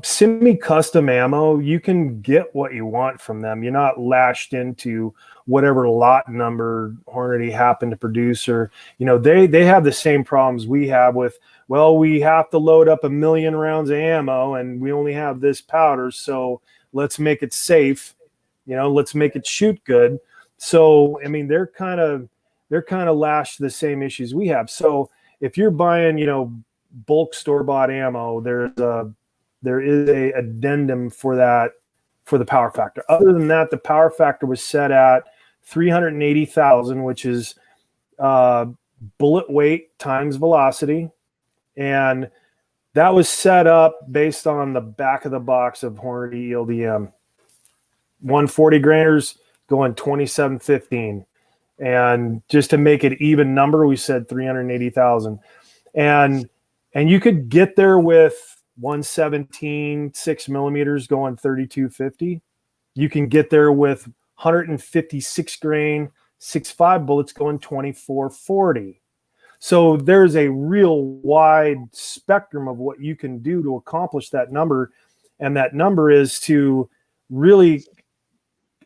semi-custom ammo, you can get what you want from them. You're not lashed into whatever lot number Hornady happened to produce, or they have the same problems we have with, well, we have to load up 1 million rounds of ammo and we only have this powder, so let's make it safe, let's make it shoot good. So I mean, they're kind of lashed to the same issues we have. So if you're buying, bulk store-bought ammo, there is a addendum for that, for the power factor. Other than that, the power factor was set at 380,000, which is bullet weight times velocity, and that was set up based on the back of the box of Hornady ELDM. 140 grainers going 2715. And just to make it even number, we said 380,000. And you could get there with 117 6mm going 3250. You can get there with 156 grain 6.5 bullets going 2440. So there's a real wide spectrum of what you can do to accomplish that number. And that number is to really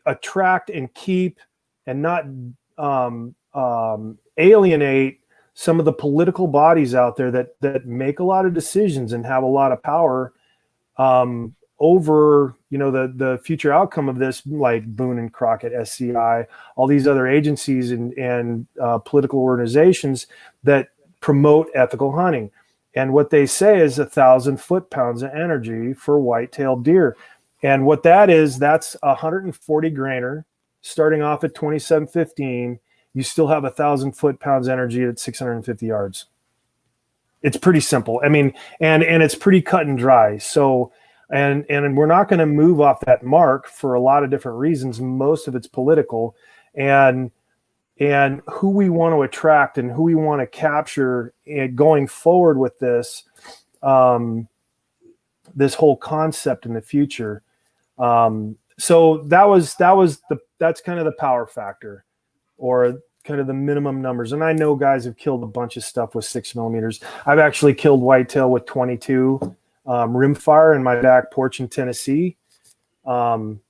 attract and keep and not alienate some of the political bodies out there that make a lot of decisions and have a lot of power over the future outcome of this, like Boone and Crockett, SCI, all these other agencies and political organizations that promote ethical hunting. And what they say is 1,000 foot-pounds of energy for white-tailed deer. And what that is, that's 140 grainer starting off at 2715. You still have 1,000 foot-pounds energy at 650 yards. It's pretty simple. I mean, and it's pretty cut and dry. So, and we're not going to move off that mark for a lot of different reasons. Most of it's political, and who we want to attract and who we want to capture going forward with this, this whole concept in the future. So that's kind of the power factor, or kind of the minimum numbers. And I know guys have killed a bunch of stuff with 6mm. I've actually killed whitetail with 22 rimfire in my back porch in Tennessee. I'm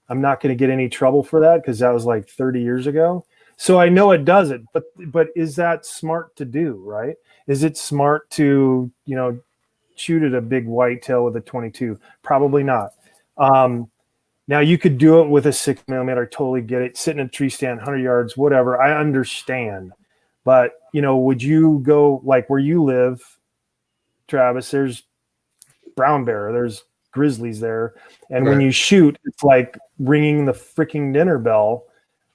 not going to get any trouble for that because that was like 30 years ago. So I know it does it, but is that smart to do, right? Is it smart to, shoot at a big whitetail with a 22? Probably not. Now you could do it with a 6mm. I totally get it. Sit in a tree stand, 100 yards, whatever. I understand. But, would you go like where you live, Travis? There's brown bear, there's grizzlies there. And when you shoot, it's like ringing the freaking dinner bell,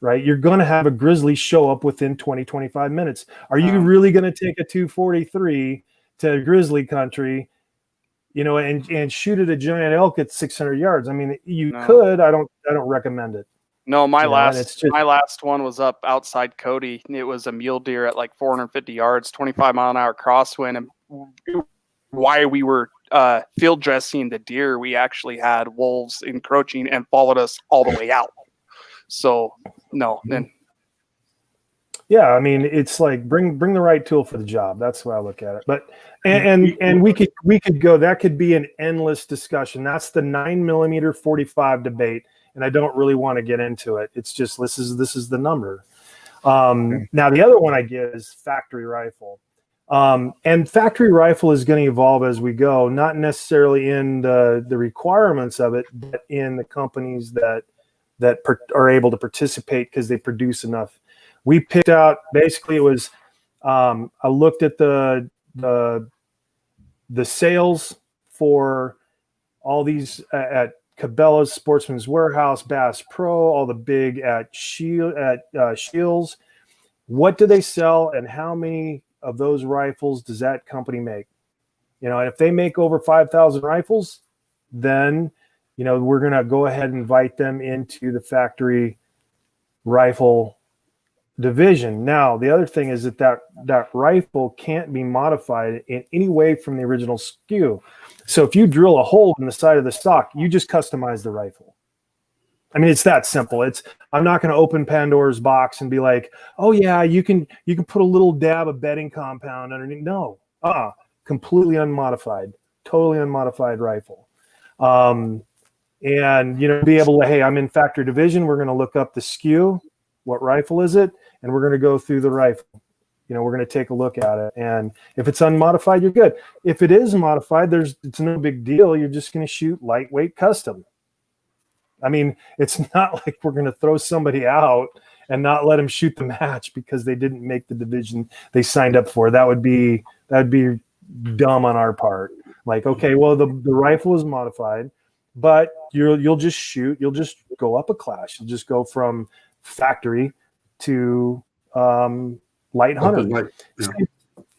right? You're going to have a grizzly show up within 20, 25 minutes. Are you really going to take a 243 to grizzly country, and shoot at a giant elk at 600 yards? I mean, you could. I don't recommend it. No, my last one was up outside Cody. It was a mule deer at like 450 yards, 25-mile-an-hour crosswind. And while we were field dressing the deer, we actually had wolves encroaching and followed us all the way out. So no, then. Yeah, I mean, it's like bring the right tool for the job. That's the way I look at it. But and we could go. That could be an endless discussion. That's the 9mm 45 debate, and I don't really want to get into it. It's just this is the number. Now the other one I get is factory rifle, and factory rifle is going to evolve as we go. Not necessarily in the requirements of it, but in the companies that are able to participate because they produce enough. We picked out, basically it was, I looked at the sales for all these at Cabela's, Sportsman's Warehouse, Bass Pro, all the big at Shields. What do they sell and how many of those rifles does that company make? And if they make over 5,000 rifles, then, we're going to go ahead and invite them into the factory rifle division. Now, the other thing is that rifle can't be modified in any way from the original SKU. So if you drill a hole in the side of the stock, you just customize the rifle. I mean, it's that simple. I'm not going to open Pandora's box and be like, oh yeah, you can put a little dab of bedding compound underneath. No, completely unmodified, totally unmodified rifle. And be able to, hey, I'm in factory division. We're going to look up the SKU. What rifle is it? And we're going to go through the rifle. We're going to take a look at it. And if it's unmodified, you're good. If it is modified, it's no big deal. You're just going to shoot lightweight custom. I mean, it's not like we're going to throw somebody out and not let them shoot the match because they didn't make the division they signed up for. That would be dumb on our part. Like, okay, well, the rifle is modified, but you'll just shoot. You'll just go up a class. You'll just go from factory to light hunter. Open light.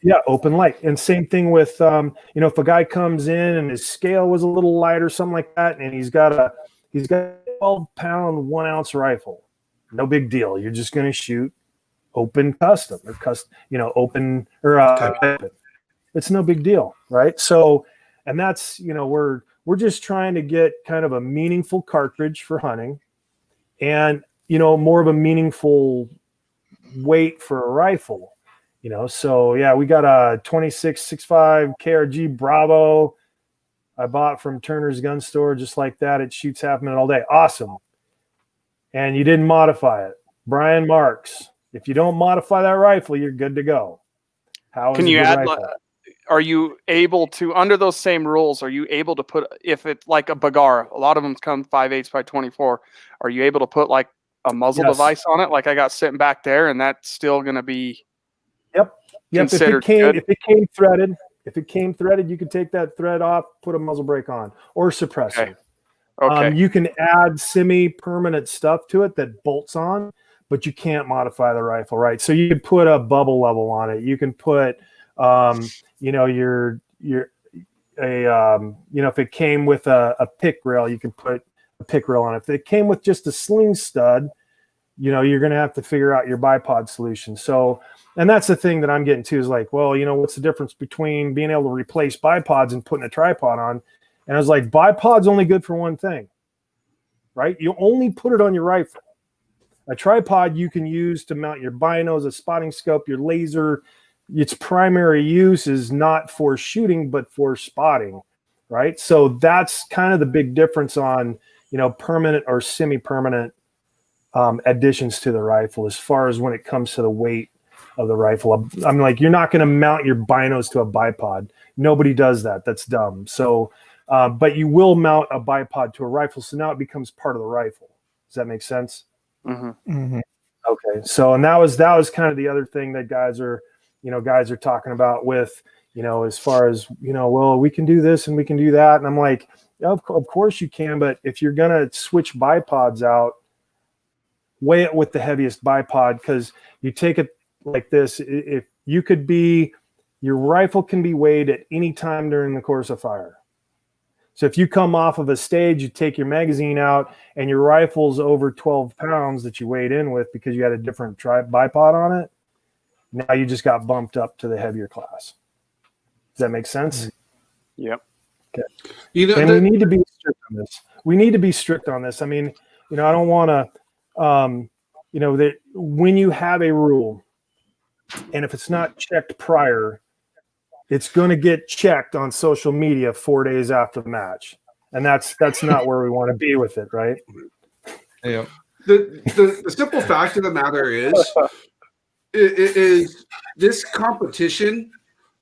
Yeah, open light. And same thing with if a guy comes in and his scale was a little light or something like that, and he's got a 12-pound 1-ounce rifle, no big deal. You're just going to shoot open custom or open or open. It's no big deal, right? So, and that's we're just trying to get kind of a meaningful cartridge for hunting, and more of a meaningful weight for a rifle, So yeah, we got a 26.65 KRG Bravo I bought from Turner's Gun Store, just like that. It shoots half a minute all day. Awesome. And you didn't modify it. Brian Marks, if you don't modify that rifle, you're good to go. How can you add? Are you able to, under those same rules, are you able to put, if it's like a Bagara, a lot of them come 5/8 by 24, are you able to put like a muzzle device on it, like I got sitting back there, and that's still going to be considered good? If it came threaded, you could take that thread off, put a muzzle brake on, or suppressor. Okay. You can add semi-permanent stuff to it that bolts on, but you can't modify the rifle, right? So you could put a bubble level on it. You can put, if it came with a pick rail, you can put a pick rail on it. If it came with just a sling stud, you're going to have to figure out your bipod solution. So, and that's the thing that I'm getting to is like, well, what's the difference between being able to replace bipods and putting a tripod on? And I was like, bipod's only good for one thing, right? You only put it on your rifle. A tripod you can use to mount your binos, a spotting scope, your laser. Its primary use is not for shooting, but for spotting, right? So that's kind of the big difference on, permanent or semi-permanent additions to the rifle as far as when it comes to the weight of the rifle. I'm like, you're not going to mount your binos to a bipod. Nobody does that. That's dumb. So, but you will mount a bipod to a rifle. So now it becomes part of the rifle. Does that make sense? Mm-hmm. Mm-hmm. Okay. So, and that was kind of the other thing that guys are talking about with, as far as, well, we can do this and we can do that. And I'm like, yeah, of course you can. But if you're going to switch bipods out, weigh it with the heaviest bipod, because you take it like this. If you could be, your rifle can be weighed at any time during the course of fire. So if you come off of a stage, you take your magazine out and your rifle's over 12 pounds that you weighed in with because you had a different bipod on it, now you just got bumped up to the heavier class. Does that make sense? Yep. Okay. And we need to be strict on this. We need to be strict on this. I mean, I don't want to, that when you have a rule and if it's not checked prior, it's going to get checked on social media 4 days after the match. And that's not where we want to be with it, right? Yeah. The simple fact of the matter is this competition,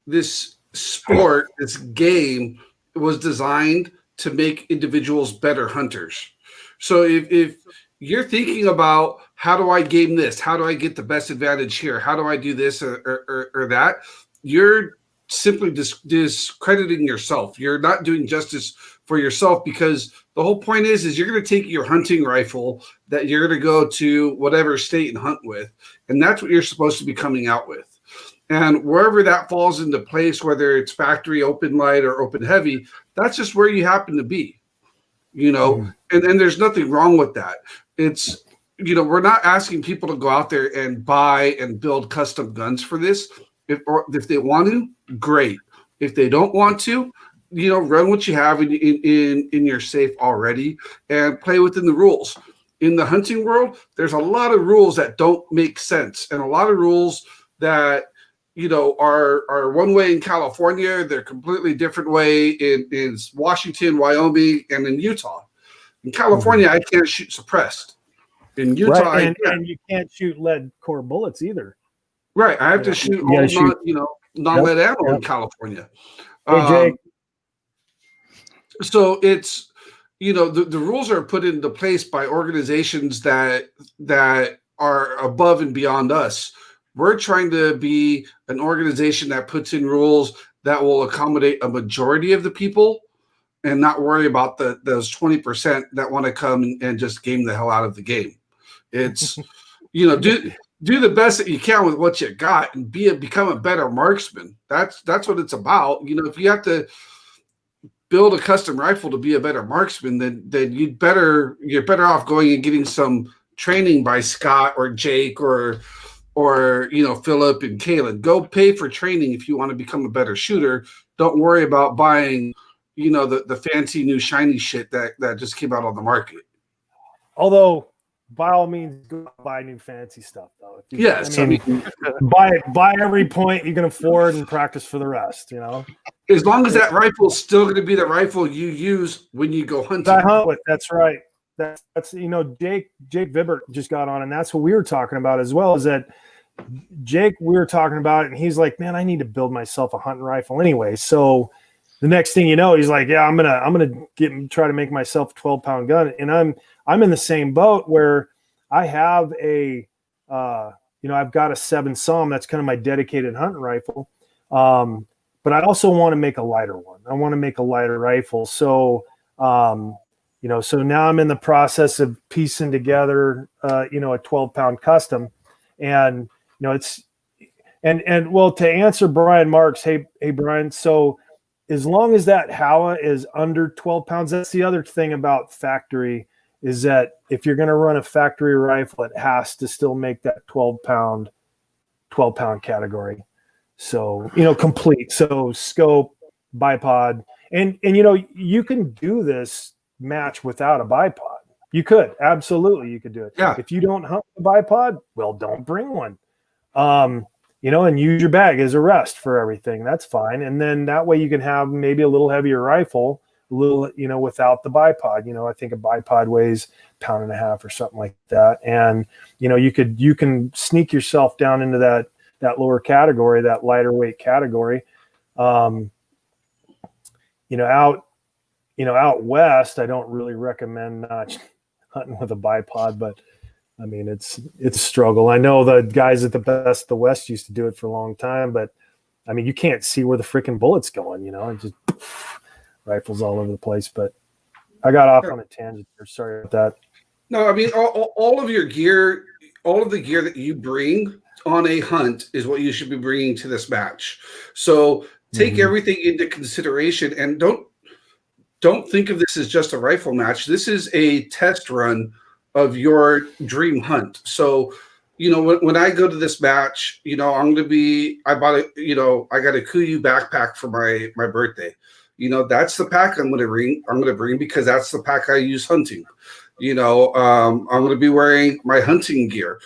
this sport, this game was designed to make individuals better hunters. So if you're thinking about, how do I game this? How do I get the best advantage here? How do I do this or that? You're simply discrediting yourself. You're not doing justice for yourself, because the whole point is you're going to take your hunting rifle that you're going to go to whatever state and hunt with, and that's what you're supposed to be coming out with. And wherever that falls into place, whether it's factory open light or open heavy, that's just where you happen to be, and there's nothing wrong with that. It's, we're not asking people to go out there and buy and build custom guns for this. If they want to, great. If they don't want to, run what you have in your safe already and play within the rules. In the hunting world, there's a lot of rules that don't make sense, and a lot of rules that are one way in California. They're completely different way in Washington, Wyoming, and in Utah. In California, I can't shoot suppressed. In Utah, right. And you can't shoot lead core bullets either. Right, I have to shoot all non-lead ammo in California. Hey, Jake. So it's, the rules are put into place by organizations that are above and beyond us. We're trying to be an organization that puts in rules that will accommodate a majority of the people and not worry about those 20% that want to come and just game the hell out of the game. It's, do the best that you can with what you got and become a better marksman. That's what it's about. If you have to build a custom rifle to be a better marksman, then you're better off going and getting some training by Scott or Jake or Philip and Kalen. Go pay for training if you want to become a better shooter. Don't worry about buying the fancy new shiny shit that just came out on the market. Although, by all means, go buy new fancy stuff, though. Yes, I mean, buy every point you can afford and practice for the rest. As long as that rifle is still going to be the rifle you use when you go hunting. I hunt with. That's right. That's Jake Vibert just got on, and that's what we were talking about as well. Is that Jake? We were talking about it, and he's like, "Man, I need to build myself a hunting rifle anyway." So the next thing you know, he's like, "Yeah, I'm gonna try to make myself a 12-pound gun," and I'm in the same boat where I have I've got a 7 Somme. That's kind of my dedicated hunting rifle. But I also want to make a lighter one. I want to make a lighter rifle. So, so now I'm in the process of piecing together, a 12-pound custom. And, well, to answer Brian Marks, hey, Brian, so as long as that Howa is under 12 pounds, that's the other thing about factory, is that if you're going to run a factory rifle, it has to still make that 12-pound category. So, complete. So scope, bipod, and you can do this match without a bipod. You could absolutely, you could do it. Yeah. If you don't hunt the bipod, well, don't bring one. And use your bag as a rest for everything. That's fine. And then that way you can have maybe a little heavier rifle, a little, without the bipod. I think a bipod weighs 1.5 pounds or something like that. And, you can sneak yourself down into that lower category, that lighter weight category. Out west, I don't really recommend not hunting with a bipod, but I mean, it's a struggle. I know the guys at the Best of the West used to do it for a long time, but I mean, you can't see where the freaking bullet's going, and just rifles all over the place. But I got off on a tangent there. Sorry about that. No, I mean, all of your gear, all of the gear that you bring on a hunt is what you should be bringing to this match. So take everything into consideration, and don't think of this as just a rifle match. This is a test run of your dream hunt. So, when I go to this match, I got a Pewee backpack for my birthday. That's the pack I'm going to bring because that's the pack I use hunting. I'm going to be wearing my hunting gear.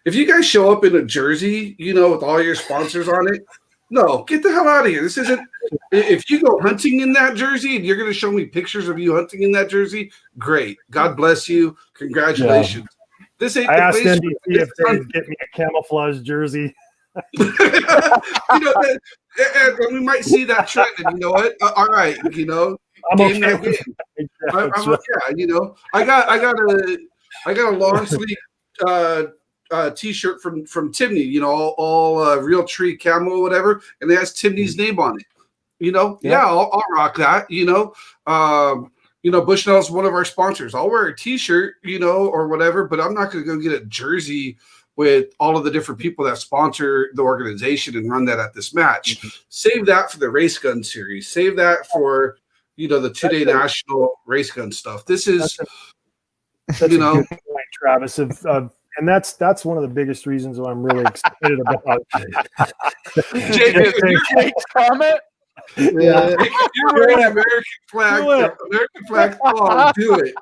If you guys show up in a jersey, with all your sponsors on it, no, get the hell out of here. This isn't. If you go hunting in that jersey and you're going to show me pictures of you hunting in that jersey, great. God bless you. Congratulations. Yeah. This ain't. I asked NBC if they'd get me a camouflage jersey. And we might see that trend. And you know what? All right. I'm okay with it. I got a long sleeve T-shirt from Timney, all real tree camo, whatever, and it has Timney's name on it. I'll rock that. Bushnell's one of our sponsors. I'll wear a T-shirt, or whatever, but I'm not going to go get a jersey with all of the different people that sponsor the organization and run that at this match. Save that for the race gun series. Save that for the 2-day national race gun stuff. This is, that's a good point, Travis. And that's one of the biggest reasons why I'm really excited about Jake's comment. Yeah, if you're wearing an American flag thong, do it.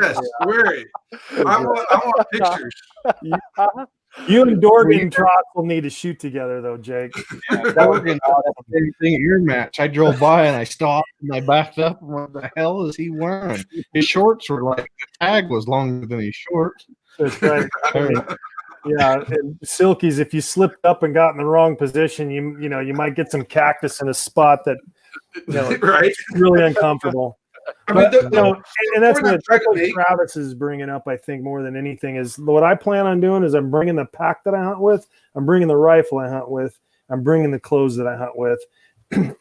Yes, wear it. I want pictures. You and Dorgan Trot will need to shoot together, though, Jake. Dorgan thought the same thing at your match. I drove by and I stopped and I backed up. And what the hell is he wearing? His shorts were like the tag was longer than his shorts. That's right. Yeah, and Silkies, if you slipped up and got in the wrong position, you might get some cactus in a spot that right, it's really uncomfortable. And that's what Travis is bringing up, I think, more than anything, is what I plan on doing is I'm bringing the pack that I hunt with, I'm bringing the rifle I hunt with, I'm bringing the clothes that I hunt with,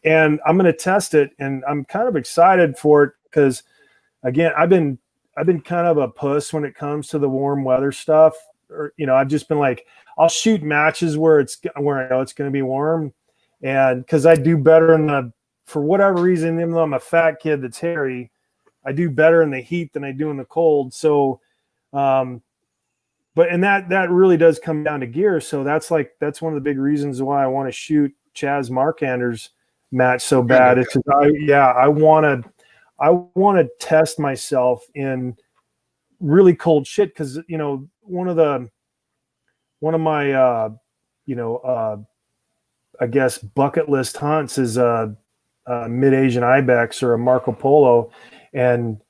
and I'm going to test it, and I'm kind of excited for it because, again, I've been kind of a puss when it comes to the warm weather stuff. Or, I've just been like, I'll shoot matches where I know it's going to be warm, and because I do better for whatever reason, even though I'm a fat kid that's hairy, I do better in the heat than I do in the cold. So, that really does come down to gear. So that's one of the big reasons why I want to shoot Chaz Markander's match so bad. It's I want to test myself in really cold shit because one of my I guess bucket list hunts is a mid-Asian ibex or a Marco Polo, and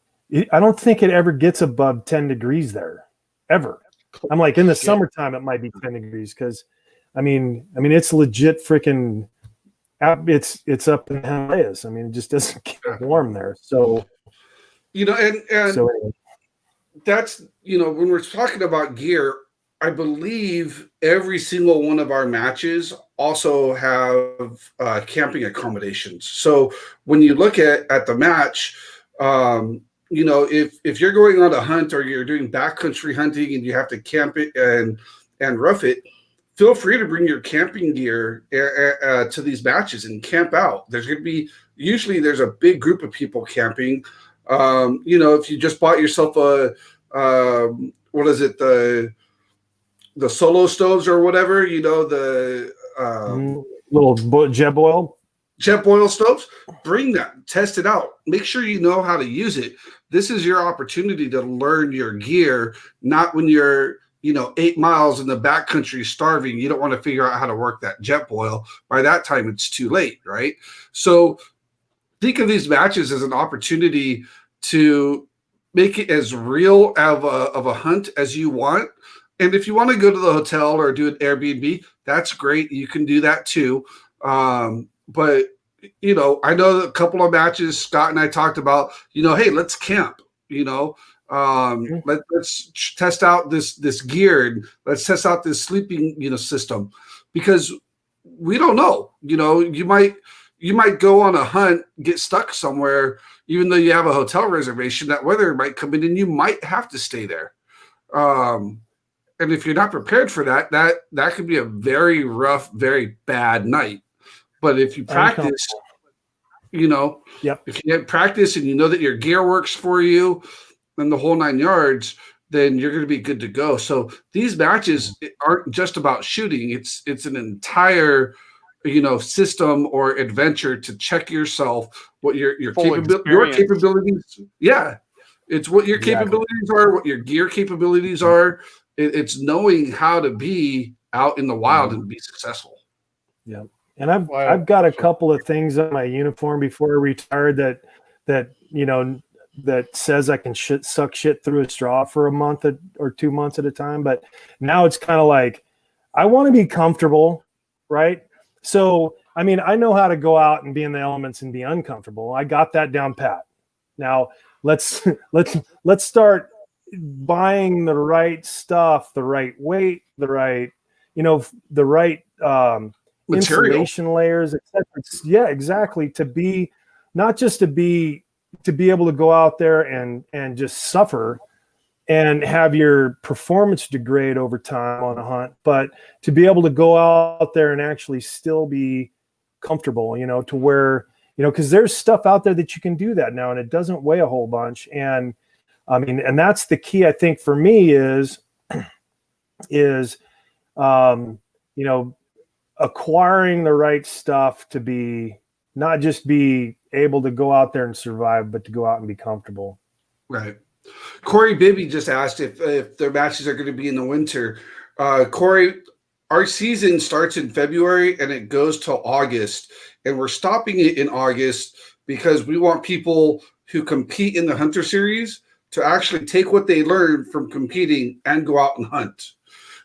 I don't think it ever gets above 10 degrees there ever. I'm like, in the summertime it might be 10 degrees because I mean it's legit freaking it's up in the Himalayas. I mean, it just doesn't get warm there. So and so anyway. That's when we're talking about gear, I believe every single one of our matches also have camping accommodations. So when you look at the match, if you're going on a hunt or you're doing backcountry hunting and you have to camp it and rough it, feel free to bring your camping gear to these matches and camp out. There's going to be there's a big group of people camping. If you just bought yourself the solo stoves or whatever, the little jeb oil. Jetboil stoves, bring that, test it out. Make sure you know how to use it. This is your opportunity to learn your gear, not when you're 8 miles in the backcountry starving. You don't want to figure out how to work that Jetboil. By that time, it's too late, right? So think of these matches as an opportunity to make it as real of a hunt as you want. And if you want to go to the hotel or do an Airbnb, that's great. You can do that too. But, I know that a couple of matches Scott and I talked about, hey, let's camp, let's test out this gear, and let's test out this sleeping, system, because we don't know, you might go on a hunt, get stuck somewhere, even though you have a hotel reservation, that weather might come in and you might have to stay there. And if you're not prepared for that, that could be a very rough, very bad night. But if you practice, if you get practice and you know that your gear works for you and the whole 9 yards, then you're going to be good to go. So these matches aren't just about shooting. It's an entire, system or adventure to check yourself, what your capabilities. Yeah. It's what your capabilities are, what your gear capabilities are. It's knowing how to be out in the wild and be successful. Yeah. And I've got a couple of things on my uniform before I retired that says I can suck shit through a straw for a month or 2 months at a time. But now it's kind of like, I want to be comfortable, right? So, I mean, I know how to go out and be in the elements and be uncomfortable. I got that down pat. Now let's start buying the right stuff, the right weight, the right Material. insulation layers, etc. Yeah, exactly. To be able to go out there and just suffer and have your performance degrade over time on a hunt, but to be able to go out there and actually still be comfortable, to where, because there's stuff out there that you can do that now and it doesn't weigh a whole bunch. And I mean, and that's the key, I think, for me is acquiring the right stuff to be, not just be able to go out there and survive, but to go out and be comfortable. Right. Corey Bibby just asked if their matches are going to be in the winter. Corey, our season starts in February and it goes till August, and we're stopping it in August because we want people who compete in the Hunter Series to actually take what they learned from competing and go out and hunt.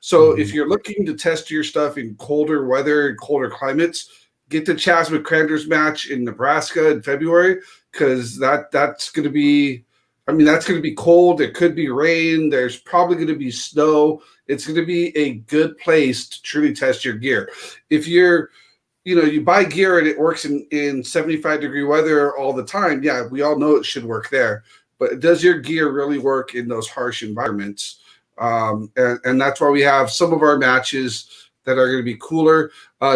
So if you're looking to test your stuff in colder weather and colder climates, get the Chaz McCrander's match in Nebraska in February, because that's going to be, that's going to be cold. It could be rain. There's probably going to be snow. It's going to be a good place to truly test your gear. If you're, you buy gear and it works in 75-degree weather all the time, yeah, we all know it should work there. But does your gear really work in those harsh environments? And that's why we have some of our matches that are going to be cooler.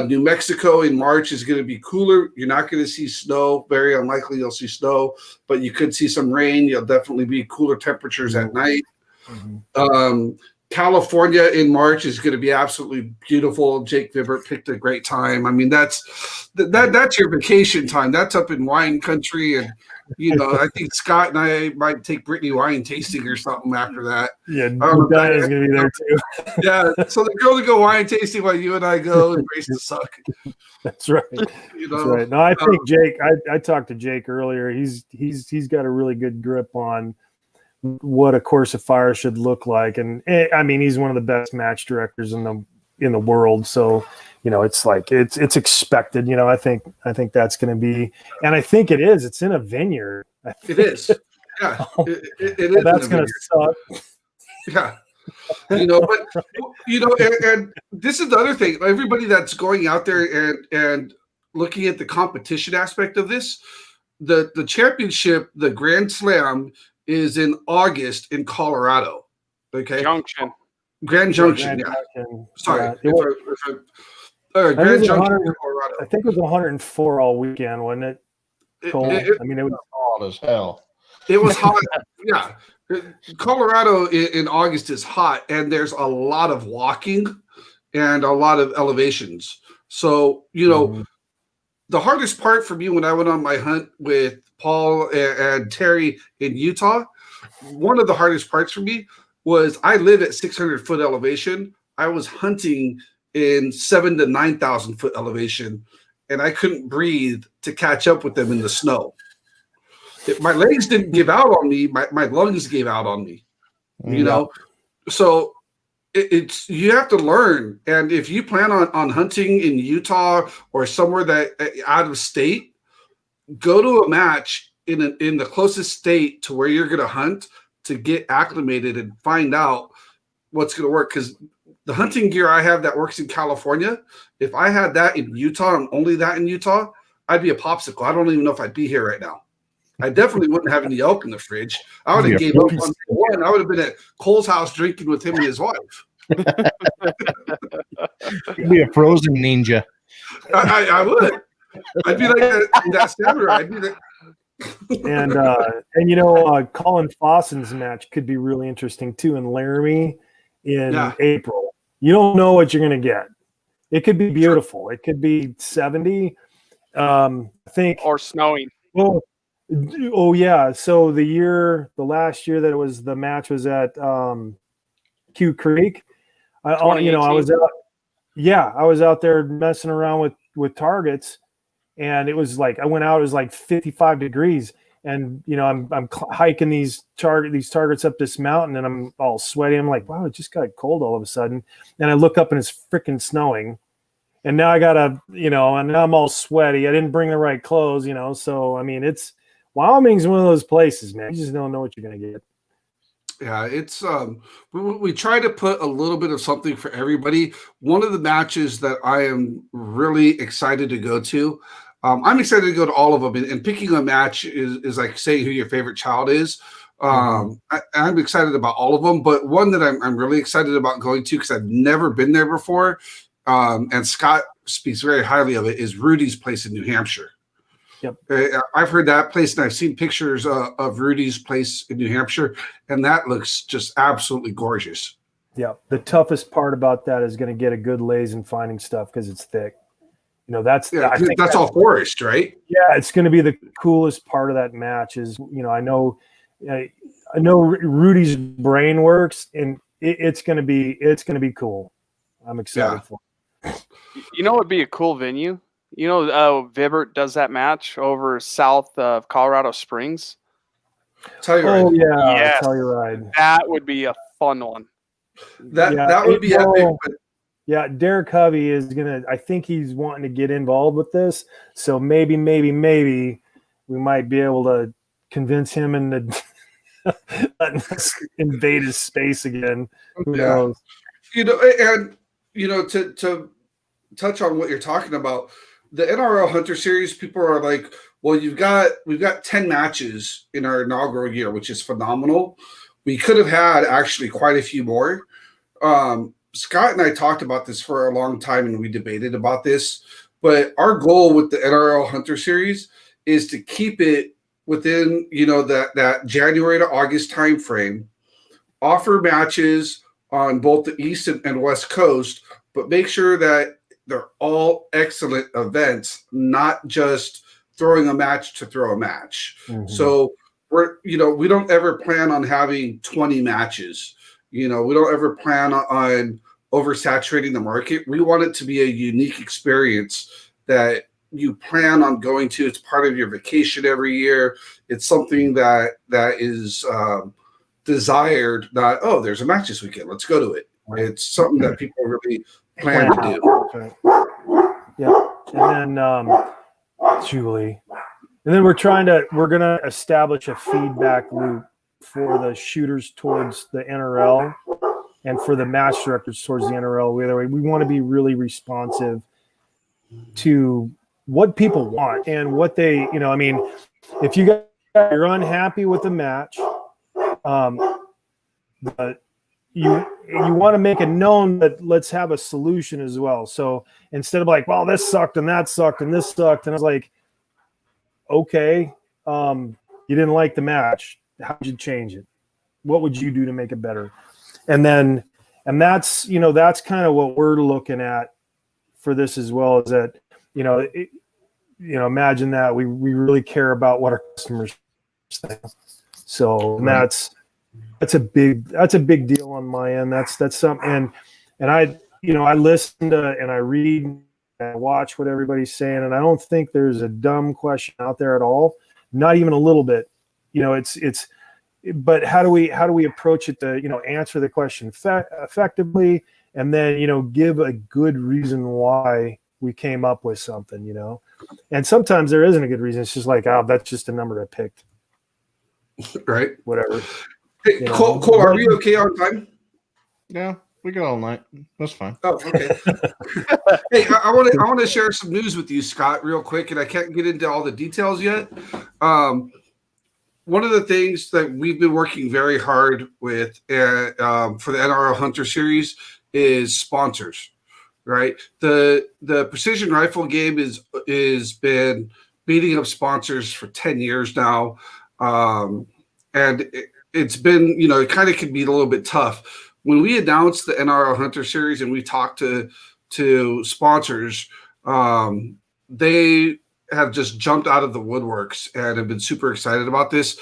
New Mexico in March is going to be cooler. You're not going to see snow. Very unlikely you'll see snow, but you could see some rain. You'll definitely be cooler temperatures at night. California in March is going to be absolutely beautiful. Jake Vibert picked a great time. That's your vacation time. That's up in wine country. And, I think Scott and I might take Brittany wine tasting or something after that. Yeah, Diana's going to be there too. Yeah, so the girl to go wine tasting while you and I go and race to suck. That's right. That's right. No, I think Jake. I talked to Jake earlier. He's got a really good grip on what a course of fire should look like, and he's one of the best match directors in the world. So, it's like it's expected. I think that's going to be, and I think it is. It's in a vineyard. It is. Yeah, it is. That's going to suck. Yeah. But and this is the other thing. Everybody that's going out there and looking at the competition aspect of this, the championship, the Grand Slam is in August in Colorado. Okay. Grand Junction. Yeah. Sorry. Grand Junction in Colorado. I think it was 104 all weekend, wasn't it? Cold. It was hot as hell. It was hot. Yeah. Colorado in August is hot, and there's a lot of walking and a lot of elevations. So, the the hardest part for me when I went on my hunt with Paul and Terry in Utah, one of the hardest parts for me was I live at 600 foot elevation. I was hunting in 7,000 to 9,000 foot elevation, and I couldn't breathe to catch up with them in the snow. My legs didn't give out on me. My lungs gave out on me, you know? So it's you have to learn. And if you plan on hunting in Utah or somewhere that out of state, go to a match in the closest state to where you're going to hunt to get acclimated and find out what's going to work. Because the hunting gear I have that works in California, if I had that in Utah and only that in Utah, I'd be a popsicle. I don't even know if I'd be here right now. I definitely wouldn't have any elk in the fridge. I would have gave up on one. I would have been at Cole's house drinking with him and his wife. You'd be a frozen ninja. I would. I'd be like that samurai. I'd be like. And Colin Fossen's match could be really interesting too in Laramie in April. You don't know what you're going to get. It could be beautiful. It could be 70. I think or snowing. Well, oh yeah. So the last year that it was the match was at Q Creek. I was out. Yeah, I was out there messing around with targets, and it was like I went out. It was like 55 degrees, and I'm hiking these targets up this mountain, and I'm all sweaty. I'm like, wow, it just got cold all of a sudden. And I look up, and it's freaking snowing. And now I gotta, and now I'm all sweaty. I didn't bring the right clothes, So I mean, Wyoming's one of those places, man. You just don't know what you're gonna get. Yeah, it's we try to put a little bit of something for everybody. One of the matches that I am really excited to go to, I'm excited to go to all of them. And picking a match is like saying who your favorite child is. I'm excited about all of them, but one that I'm really excited about going to because I've never been there before, and Scott speaks very highly of it, is Rudy's place in New Hampshire. Yep. I've heard that place, and I've seen pictures of Rudy's place in New Hampshire, and that looks just absolutely gorgeous. Yeah, the toughest part about that is going to get a good laze and finding stuff because it's thick. That's all forest, right? Yeah, it's going to be the coolest part of that match. Is I know Rudy's brain works, and it's going to be cool. I'm excited for it. It'd be a cool venue. Vibert does that match over south of Colorado Springs. Telluride. Oh yeah, yes. Telluride. That would be a fun one. That would be epic. Yeah, Derek Hovey is I think he's wanting to get involved with this. So maybe we might be able to convince him into letting us invade his space again. Who knows? To touch on what you're talking about, the NRL Hunter series, people are like, well, we've got 10 matches in our inaugural year, which is phenomenal. We could have had actually quite a few more. Scott and I talked about this for a long time, and we debated about this. But our goal with the NRL Hunter series is to keep it within, that January to August timeframe, offer matches on both the East and West Coast, but make sure that they're all excellent events, not just throwing a match to throw a match. Mm-hmm. So we don't ever plan on having 20 matches. We don't ever plan on oversaturating the market. We want it to be a unique experience that you plan on going to. It's part of your vacation every year. It's something that is desired, not, oh, there's a match this weekend, let's go to it. It's something that people really plan to do. Yeah. And then Julie. And then we're going to establish a feedback loop for the shooters towards the NRL and for the match directors towards the NRL. We want to be really responsive to what people want and what they, if you're unhappy with the match, you want to make it known that let's have a solution as well. So instead of like, well, this sucked and that sucked and this sucked, and I was like, okay, you didn't like the match. How'd you change it? What would you do to make it better? And that's kind of what we're looking at for this as well, is that, imagine that we really care about what our customers think. So Right. that's a big deal on my end. That's something, and I listen to and I read and I watch what everybody's saying, and I don't think there's a dumb question out there at all, not even a little bit. It's but how do we approach it to answer the question effectively, and then give a good reason why we came up with something, and sometimes there isn't a good reason. It's just like, oh, that's just a number I picked, Right. whatever. Hey, Cole, are we okay on time? Yeah, we got all night. That's fine. Oh, okay. Hey, I want to share some news with you, Scott, real quick, and I can't get into all the details yet. One of the things that we've been working very hard with for the NRL Hunter series is sponsors, right? The precision rifle game is been beating up sponsors for 10 years now, and it's been it kind of can be a little bit tough. When we announced the NRL Hunter series and we talked to sponsors, they have just jumped out of the woodworks and have been super excited about this.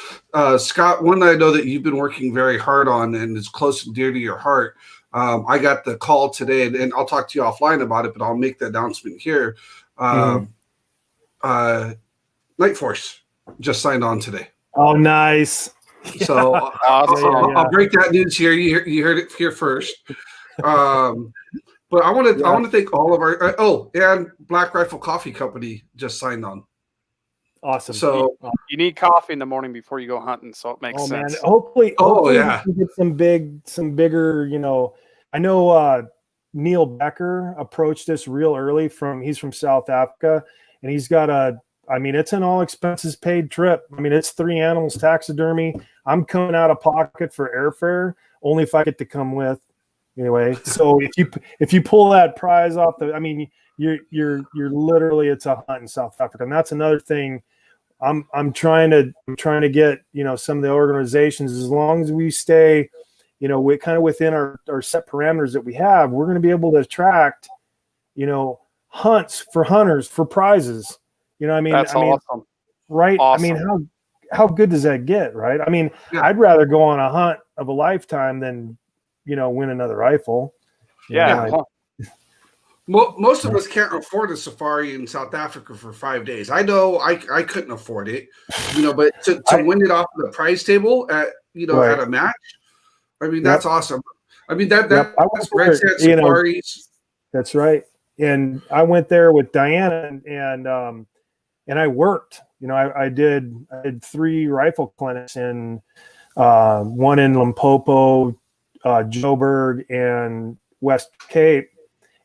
Scott, one that I know that you've been working very hard on and is close and dear to your heart. I got the call today, and I'll talk to you offline about it, but I'll make the announcement here. Night Force just signed on today. Oh, nice. So I'll break that news here. You heard it here first. But I want to thank all of our and Black Rifle Coffee Company just signed on. Awesome. So you need coffee in the morning before you go hunting, so it makes sense. Man, hopefully we can get some bigger. I know Neil Becker approached this real early. He's from South Africa, and he's got it's an all expenses paid trip. It's 3 animals taxidermy. I'm coming out of pocket for airfare only if I get to come with. Anyway, so if you pull that prize off you're literally, it's a hunt in South Africa, and that's another thing. I'm trying to get some of the organizations, as long as we stay we kind of within our set parameters that we have, we're going to be able to attract hunts for hunters for prizes. That's awesome. Right? Awesome. How good does that get, right? I'd rather go on a hunt of a lifetime than win another rifle. Most of us can't afford a safari in South Africa for 5 days. I know I couldn't afford it, but to win it off the prize table at at a match, that's awesome. That's Red Sand Safaris. That's right. And I went there with Diana and I worked. I did 3 rifle clinics in one in Limpopo, Joburg, and West Cape,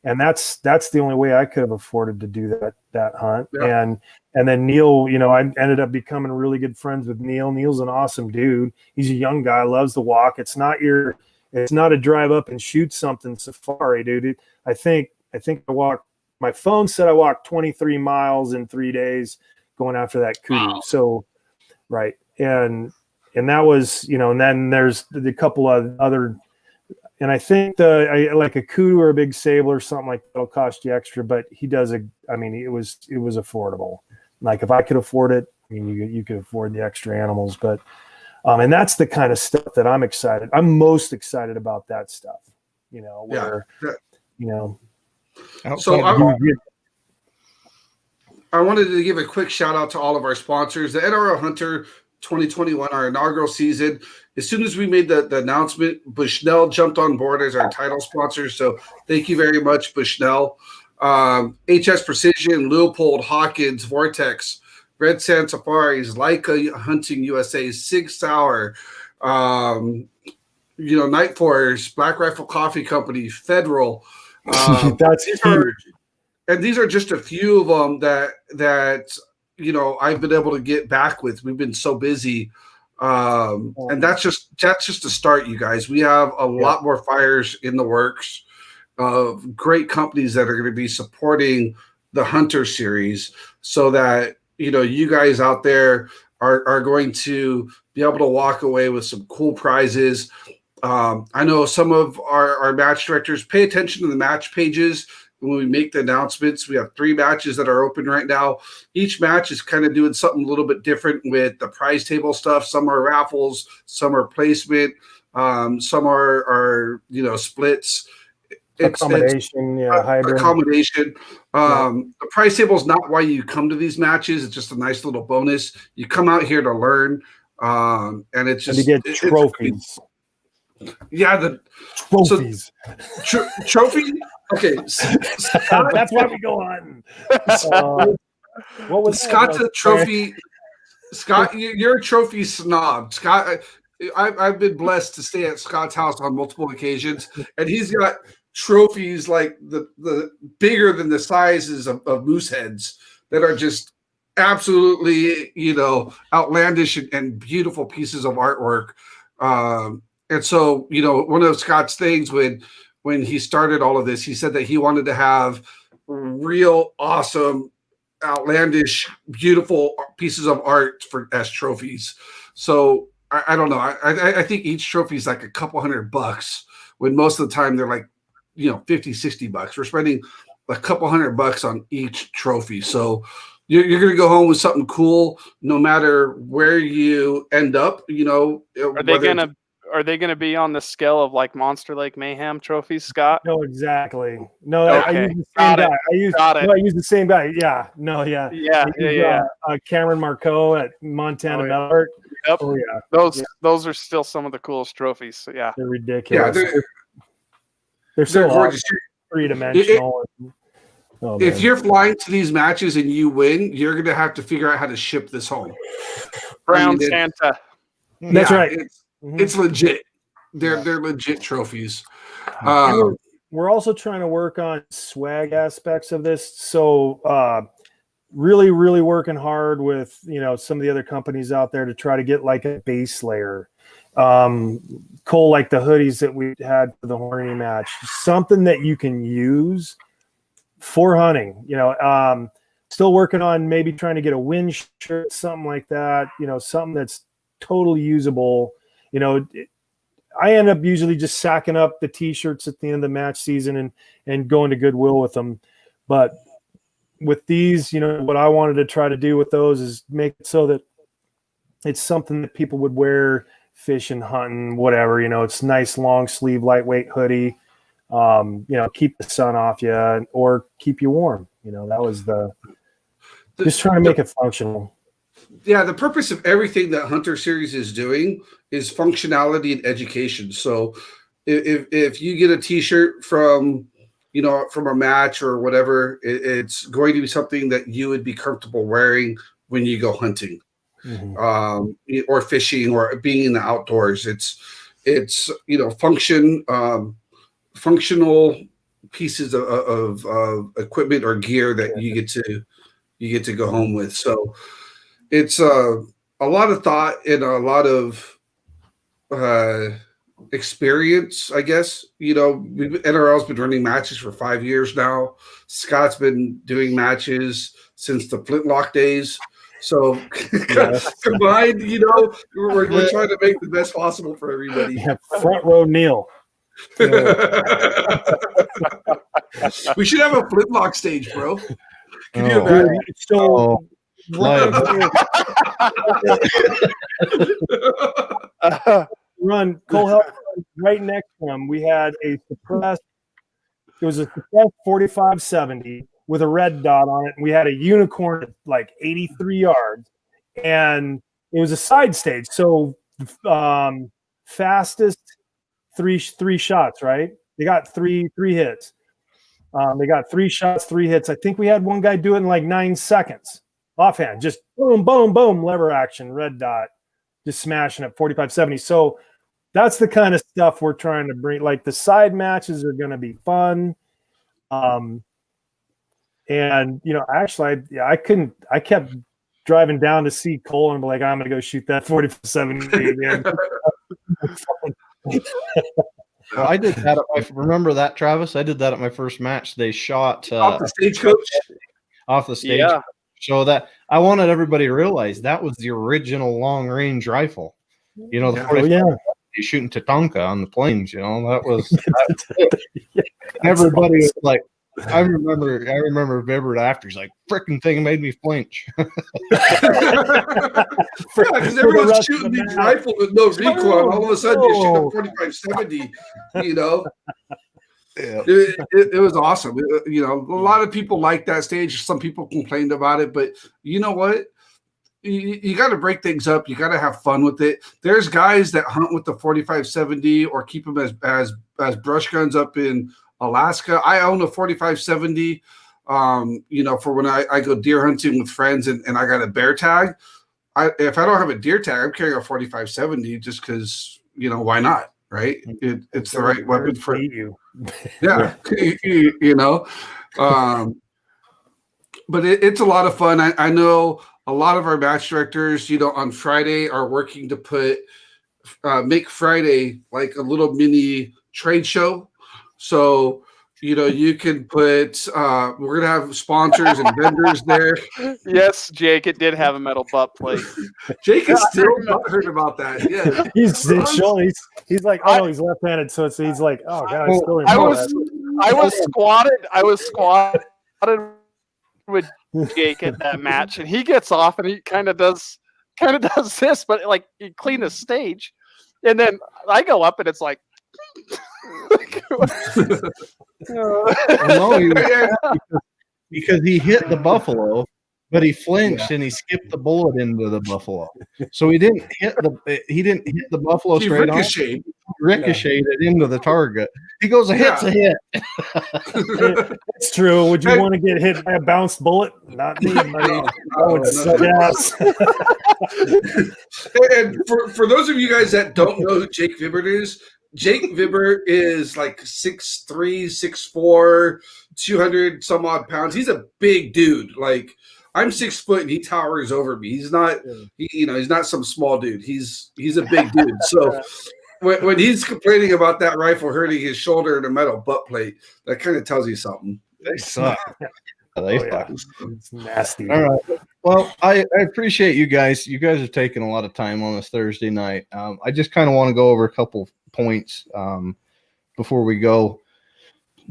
and that's the only way I could have afforded to do that hunt. Yeah. And then Neil, I ended up becoming really good friends with Neil. Neil's an awesome dude. He's a young guy, loves to walk. It's not a drive up and shoot something safari, dude. I think I walked. My phone said I walked 23 miles in 3 days going after that kudu. Wow. So, right, and that was and then there's a couple of other. And I think like a kudu or a big sable or something like that'll cost you extra, but he does it was affordable. Like if I could afford it, you could afford the extra animals, but and that's the kind of stuff that I'm most excited about, that stuff, where So I wanted to give a quick shout out to all of our sponsors. The NRL Hunter 2021, our inaugural season. As soon as we made the announcement, Bushnell jumped on board as our title sponsor. So thank you very much, Bushnell. HS Precision, Leopold, Hawkins, Vortex, Red Sand Safaris, Leica Hunting USA, Sig Sauer, Night Force, Black Rifle Coffee Company, Federal. That's huge. And these are just a few of them that I've been able to get back with. We've been so busy. And that's just a start, you guys. We have a lot more fires in the works of great companies that are going to be supporting the Hunter series, so that you guys out there are going to be able to walk away with some cool prizes. I know some of our match directors pay attention to the match pages when we make the announcements. We have 3 matches that are open right now. Each match is kind of doing something a little bit different with the prize table stuff. Some are raffles, some are placement, some are splits. Accommodation, hybrid. Accommodation. The price table is not why you come to these matches. It's just a nice little bonus. You come out here to learn, and it's just and you get trophies. The trophies. Trophy. Okay, that's why we go hunting. What was Scott's a trophy? Scott, you're a trophy snob. Scott, I've been blessed to stay at Scott's house on multiple occasions, and he's got trophies like the bigger than the sizes of moose heads that are just absolutely outlandish and beautiful pieces of artwork. And so one of Scott's things when he started all of this, he said that he wanted to have real awesome, outlandish, beautiful pieces of art as trophies. So I don't know. I think each trophy is like a couple $100, when most of the time they're like, $50, $60. We're spending a couple $100 on each trophy. So you're going to go home with something cool, no matter where you end up. Are they going to be on the scale of like Monster Lake Mayhem trophies, Scott? No, exactly. No, okay. I use the same guy. Yeah. No, yeah. Yeah. Cameron Marcoux at Montana Metal. Yep. Oh yeah. Those are still some of the coolest trophies. So, yeah. They're ridiculous. Yeah, they're so gorgeous. Three-dimensional. If you're flying to these matches and you win, you're going to have to figure out how to ship this home. Brown Santa. That's right. It's legit. They're legit trophies. We're also trying to work on swag aspects of this. So really, really working hard with some of the other companies out there to try to get like a base layer. Cole, like the hoodies that we had for the Horny match, something that you can use for hunting. Still working on maybe trying to get a wind shirt, something like that. Something that's totally usable. I end up usually just sacking up the t-shirts at the end of the match season and going to Goodwill with them. But with these, what I wanted to try to do with those is make it so that it's something that people would wear fishing, hunting, whatever. It's nice long sleeve, lightweight hoodie. Keep the sun off you or keep you warm. That was just trying to make it functional. Yeah, the purpose of everything that Hunter Series is doing is functionality and education. So if you get a t-shirt from a match or whatever, it's going to be something that you would be comfortable wearing when you go hunting, or fishing, or being in the outdoors. It's functional pieces of equipment or gear that you get to go home with. So it's a lot of thought and a lot of experience, I guess. NRL's been running matches for 5 years now. Scott's been doing matches since the Flintlock days. So combined, we're trying to make the best possible for everybody. Yeah, front row Neil. We should have a Flintlock stage, bro. Can you imagine? Run Cole Health right next to him. We had a suppressed. It was a suppressed 45-70 with a red dot on it, and we had a unicorn at like 83 yards, and it was a side stage. So fastest three shots, right? They got three hits. They got 3 shots, 3 hits. I think we had one guy do it in like 9 seconds. Offhand, just boom, boom, boom, lever action, red dot, just smashing it 45-70. So that's the kind of stuff we're trying to bring. Like the side matches are going to be fun. And actually I kept driving down to see Cole and be like, I'm going to go shoot that 45-70 again. I did that remember that, Travis? I did that at my first match. They shot off the stagecoach. Off the stage. Yeah. So that I wanted everybody to realize that was the original long range rifle. The 45 you're shooting Tatanka on the plains. That was everybody was like, I remember Bibbert after. He's like, "Frickin' thing made me flinch." Because everyone's shooting these rifles with no recoil, and all of a sudden you shoot a 45-70. You know, Yeah. it was awesome. You know, a lot of people like that stage. Some people complained about it, but you know what? You got to break things up. You got to have fun with it. There's guys that hunt with the 45-70 or keep them as brush guns up in Alaska. I own a 45-70. You know, for when I go deer hunting with friends and I got a bear tag. If I don't have a deer tag, I'm carrying a 45-70 just because, you know, why not? Right? It's the right weapon for you. Yeah, you know. But it's a lot of fun. I know a lot of our match directors, you know, on Friday are working to put make Friday like a little mini trade show. So, you know, you can put we're gonna have sponsors and vendors there. Yes, Jake, it did have a metal butt plate. Jake is still heard about that. Yeah, He's like, oh no, he's left-handed, so he's like, oh god, I was squatted with Jake at that match, and he gets off and he kind of does this, but like he cleaned the stage, and then I go up and it's like. Because he hit the buffalo, but he flinched and he skipped the bullet into the buffalo. So he didn't hit the buffalo straight on. Ricocheted it into the target. He goes, a hit's a hit. It's true. Would you want to get hit by a bounced bullet? Not me. Yes. And for those of you guys that don't know who Jake Vibbert is, Jake Vibbert is like 6'3", 6'4", 200 some odd pounds. He's a big dude. Like I'm 6 foot and he towers over me. He's not, he's not some small dude. He's a big dude. So when he's complaining about that rifle hurting his shoulder and a metal butt plate, that kind of tells you something. They suck. It's nasty. All right. Well, I appreciate you guys. You guys have taken a lot of time on this Thursday night. I just kind of want to go over a couple points before we go.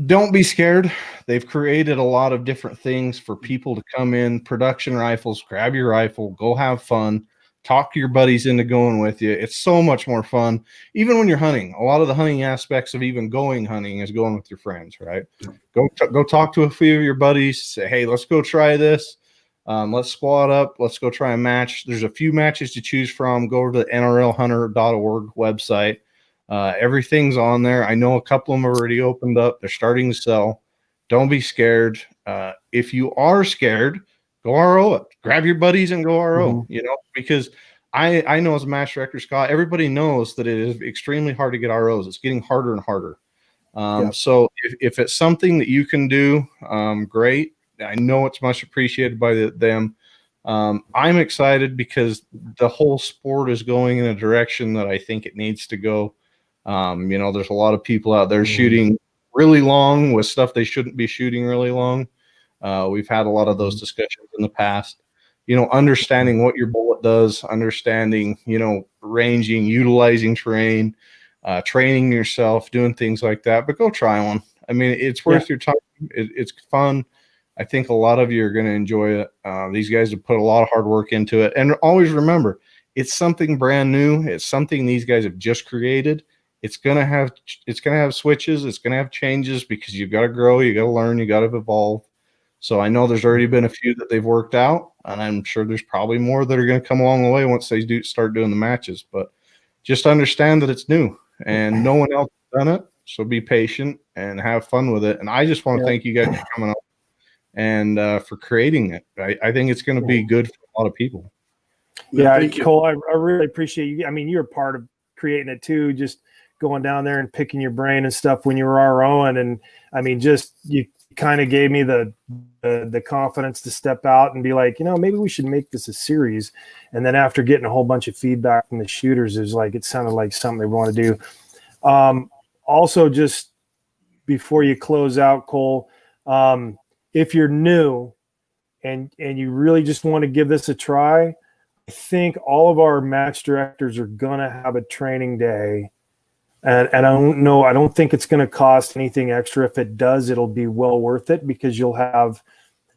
Don't be scared. They've created a lot of different things for people to come in. Production rifles, grab your rifle, go have fun, talk to your buddies into going with you. It's so much more fun. Even when you're hunting, a lot of the hunting aspects of even going hunting is going with your friends, right? Go talk to a few of your buddies. Say, hey, let's go try this. Let's squad up. Let's go try a match. There's a few matches to choose from. Go over to the NRLHunter.org website. Everything's on there. I know a couple of them already opened up. They're starting to sell. Don't be scared. If you are scared, go RO it. Grab your buddies and go RO, because I know as a match director, Scott, everybody knows that it is extremely hard to get ROs. It's getting harder and harder. So if it's something that you can do, great. I know it's much appreciated by them. I'm excited because the whole sport is going in a direction that I think it needs to go. There's a lot of people out there shooting really long with stuff they shouldn't be shooting really long. We've had a lot of those discussions in the past. Understanding what your bullet does, understanding, ranging, utilizing terrain, training yourself, doing things like that. But go try one. I mean, it's worth your time. It's fun. I think a lot of you are going to enjoy it. These guys have put a lot of hard work into it. And always remember, it's something brand new. It's something these guys have just created. It's going to have switches. It's going to have changes because you've got to grow. You got to learn. You got to evolve. So I know there's already been a few that they've worked out, and I'm sure there's probably more that are going to come along the way once they start doing the matches. But just understand that it's new and no one else has done it. So be patient and have fun with it. And I just want to thank you guys for coming up and for creating it. I think it's going to be good for a lot of people. Yeah, Cole, I really appreciate you. I mean, you're a part of creating it too, just going down there and picking your brain and stuff when you were ROing. And I mean, just you kind of gave me the confidence to step out and be like, maybe we should make this a series. And then after getting a whole bunch of feedback from the shooters, it sounded like something they want to do. Also, just before you close out, Cole, if you're new and you really just want to give this a try, I think all of our match directors are going to have a training day And I don't think it's going to cost anything extra. If it does, it'll be well worth it, because you'll have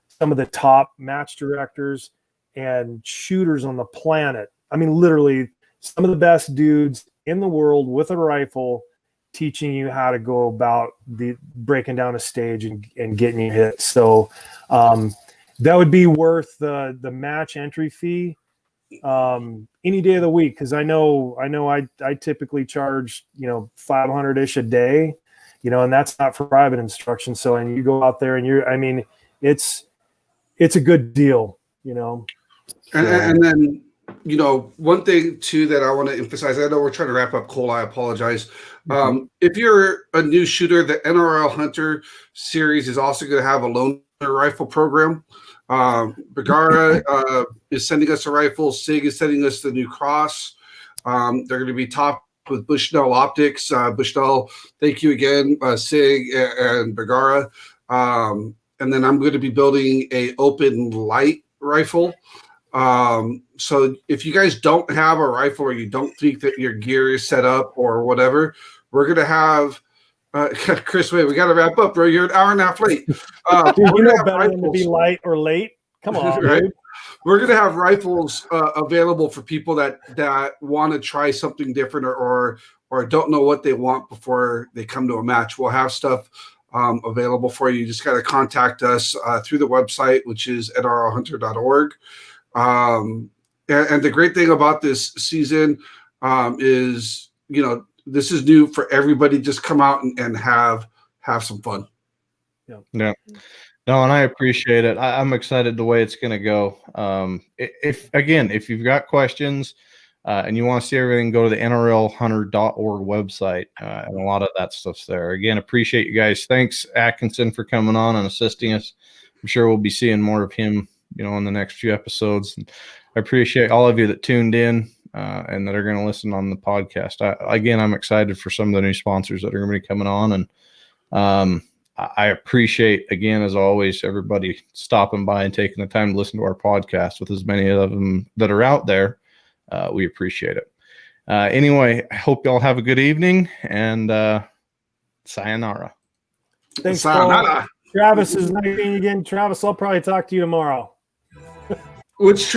some of the top match directors and shooters on the planet. I mean, literally some of the best dudes in the world with a rifle teaching you how to go about the breaking down a stage and getting you hit. So that would be worth the match entry fee any day of the week, because I know I typically charge 500-ish a day, and that's not for private instruction. So, and you go out there and it's a good deal, And then, one thing too that I want to emphasize, I know we're trying to wrap up, Cole, I apologize. If you're a new shooter, the NRL Hunter series is also going to have a loaner rifle program. Bergara is sending us a rifle. SIG is sending us the new Cross. They're going to be topped with Bushnell optics. Bushnell, thank you again, SIG and Bergara. And then I'm going to be building a open light rifle. So if you guys don't have a rifle, or you don't think that your gear is set up or whatever, we're going to have Chris, wait, we got to wrap up, bro. You're an hour and a half late. Dude, you know better than to be light or late. Come on, right? dude. We're going to have rifles available for people that want to try something different or don't know what they want before they come to a match. We'll have stuff available for you. You just got to contact us through the website, which is nrlhunter.org. And the great thing about this season is, this is new for everybody. Just come out and have some fun. Yeah. No, and I appreciate it. I'm excited the way it's going to go. If you've got questions and you want to see everything, go to the nrlhunter.org website, and a lot of that stuff's there. Again, appreciate you guys. Thanks, Atkinson, for coming on and assisting us. I'm sure we'll be seeing more of him, in the next few episodes. And I appreciate all of you that tuned in and that are going to listen on the podcast. I'm excited for some of the new sponsors that are going to be coming on, and I appreciate, again, as always, everybody stopping by and taking the time to listen to our podcast. With as many of them that are out there, we appreciate it. Anyway, I hope y'all have a good evening, and sayonara. Thanks, Paul. Travis, is nice seeing you again. Travis, I'll probably talk to you tomorrow. Which Travis?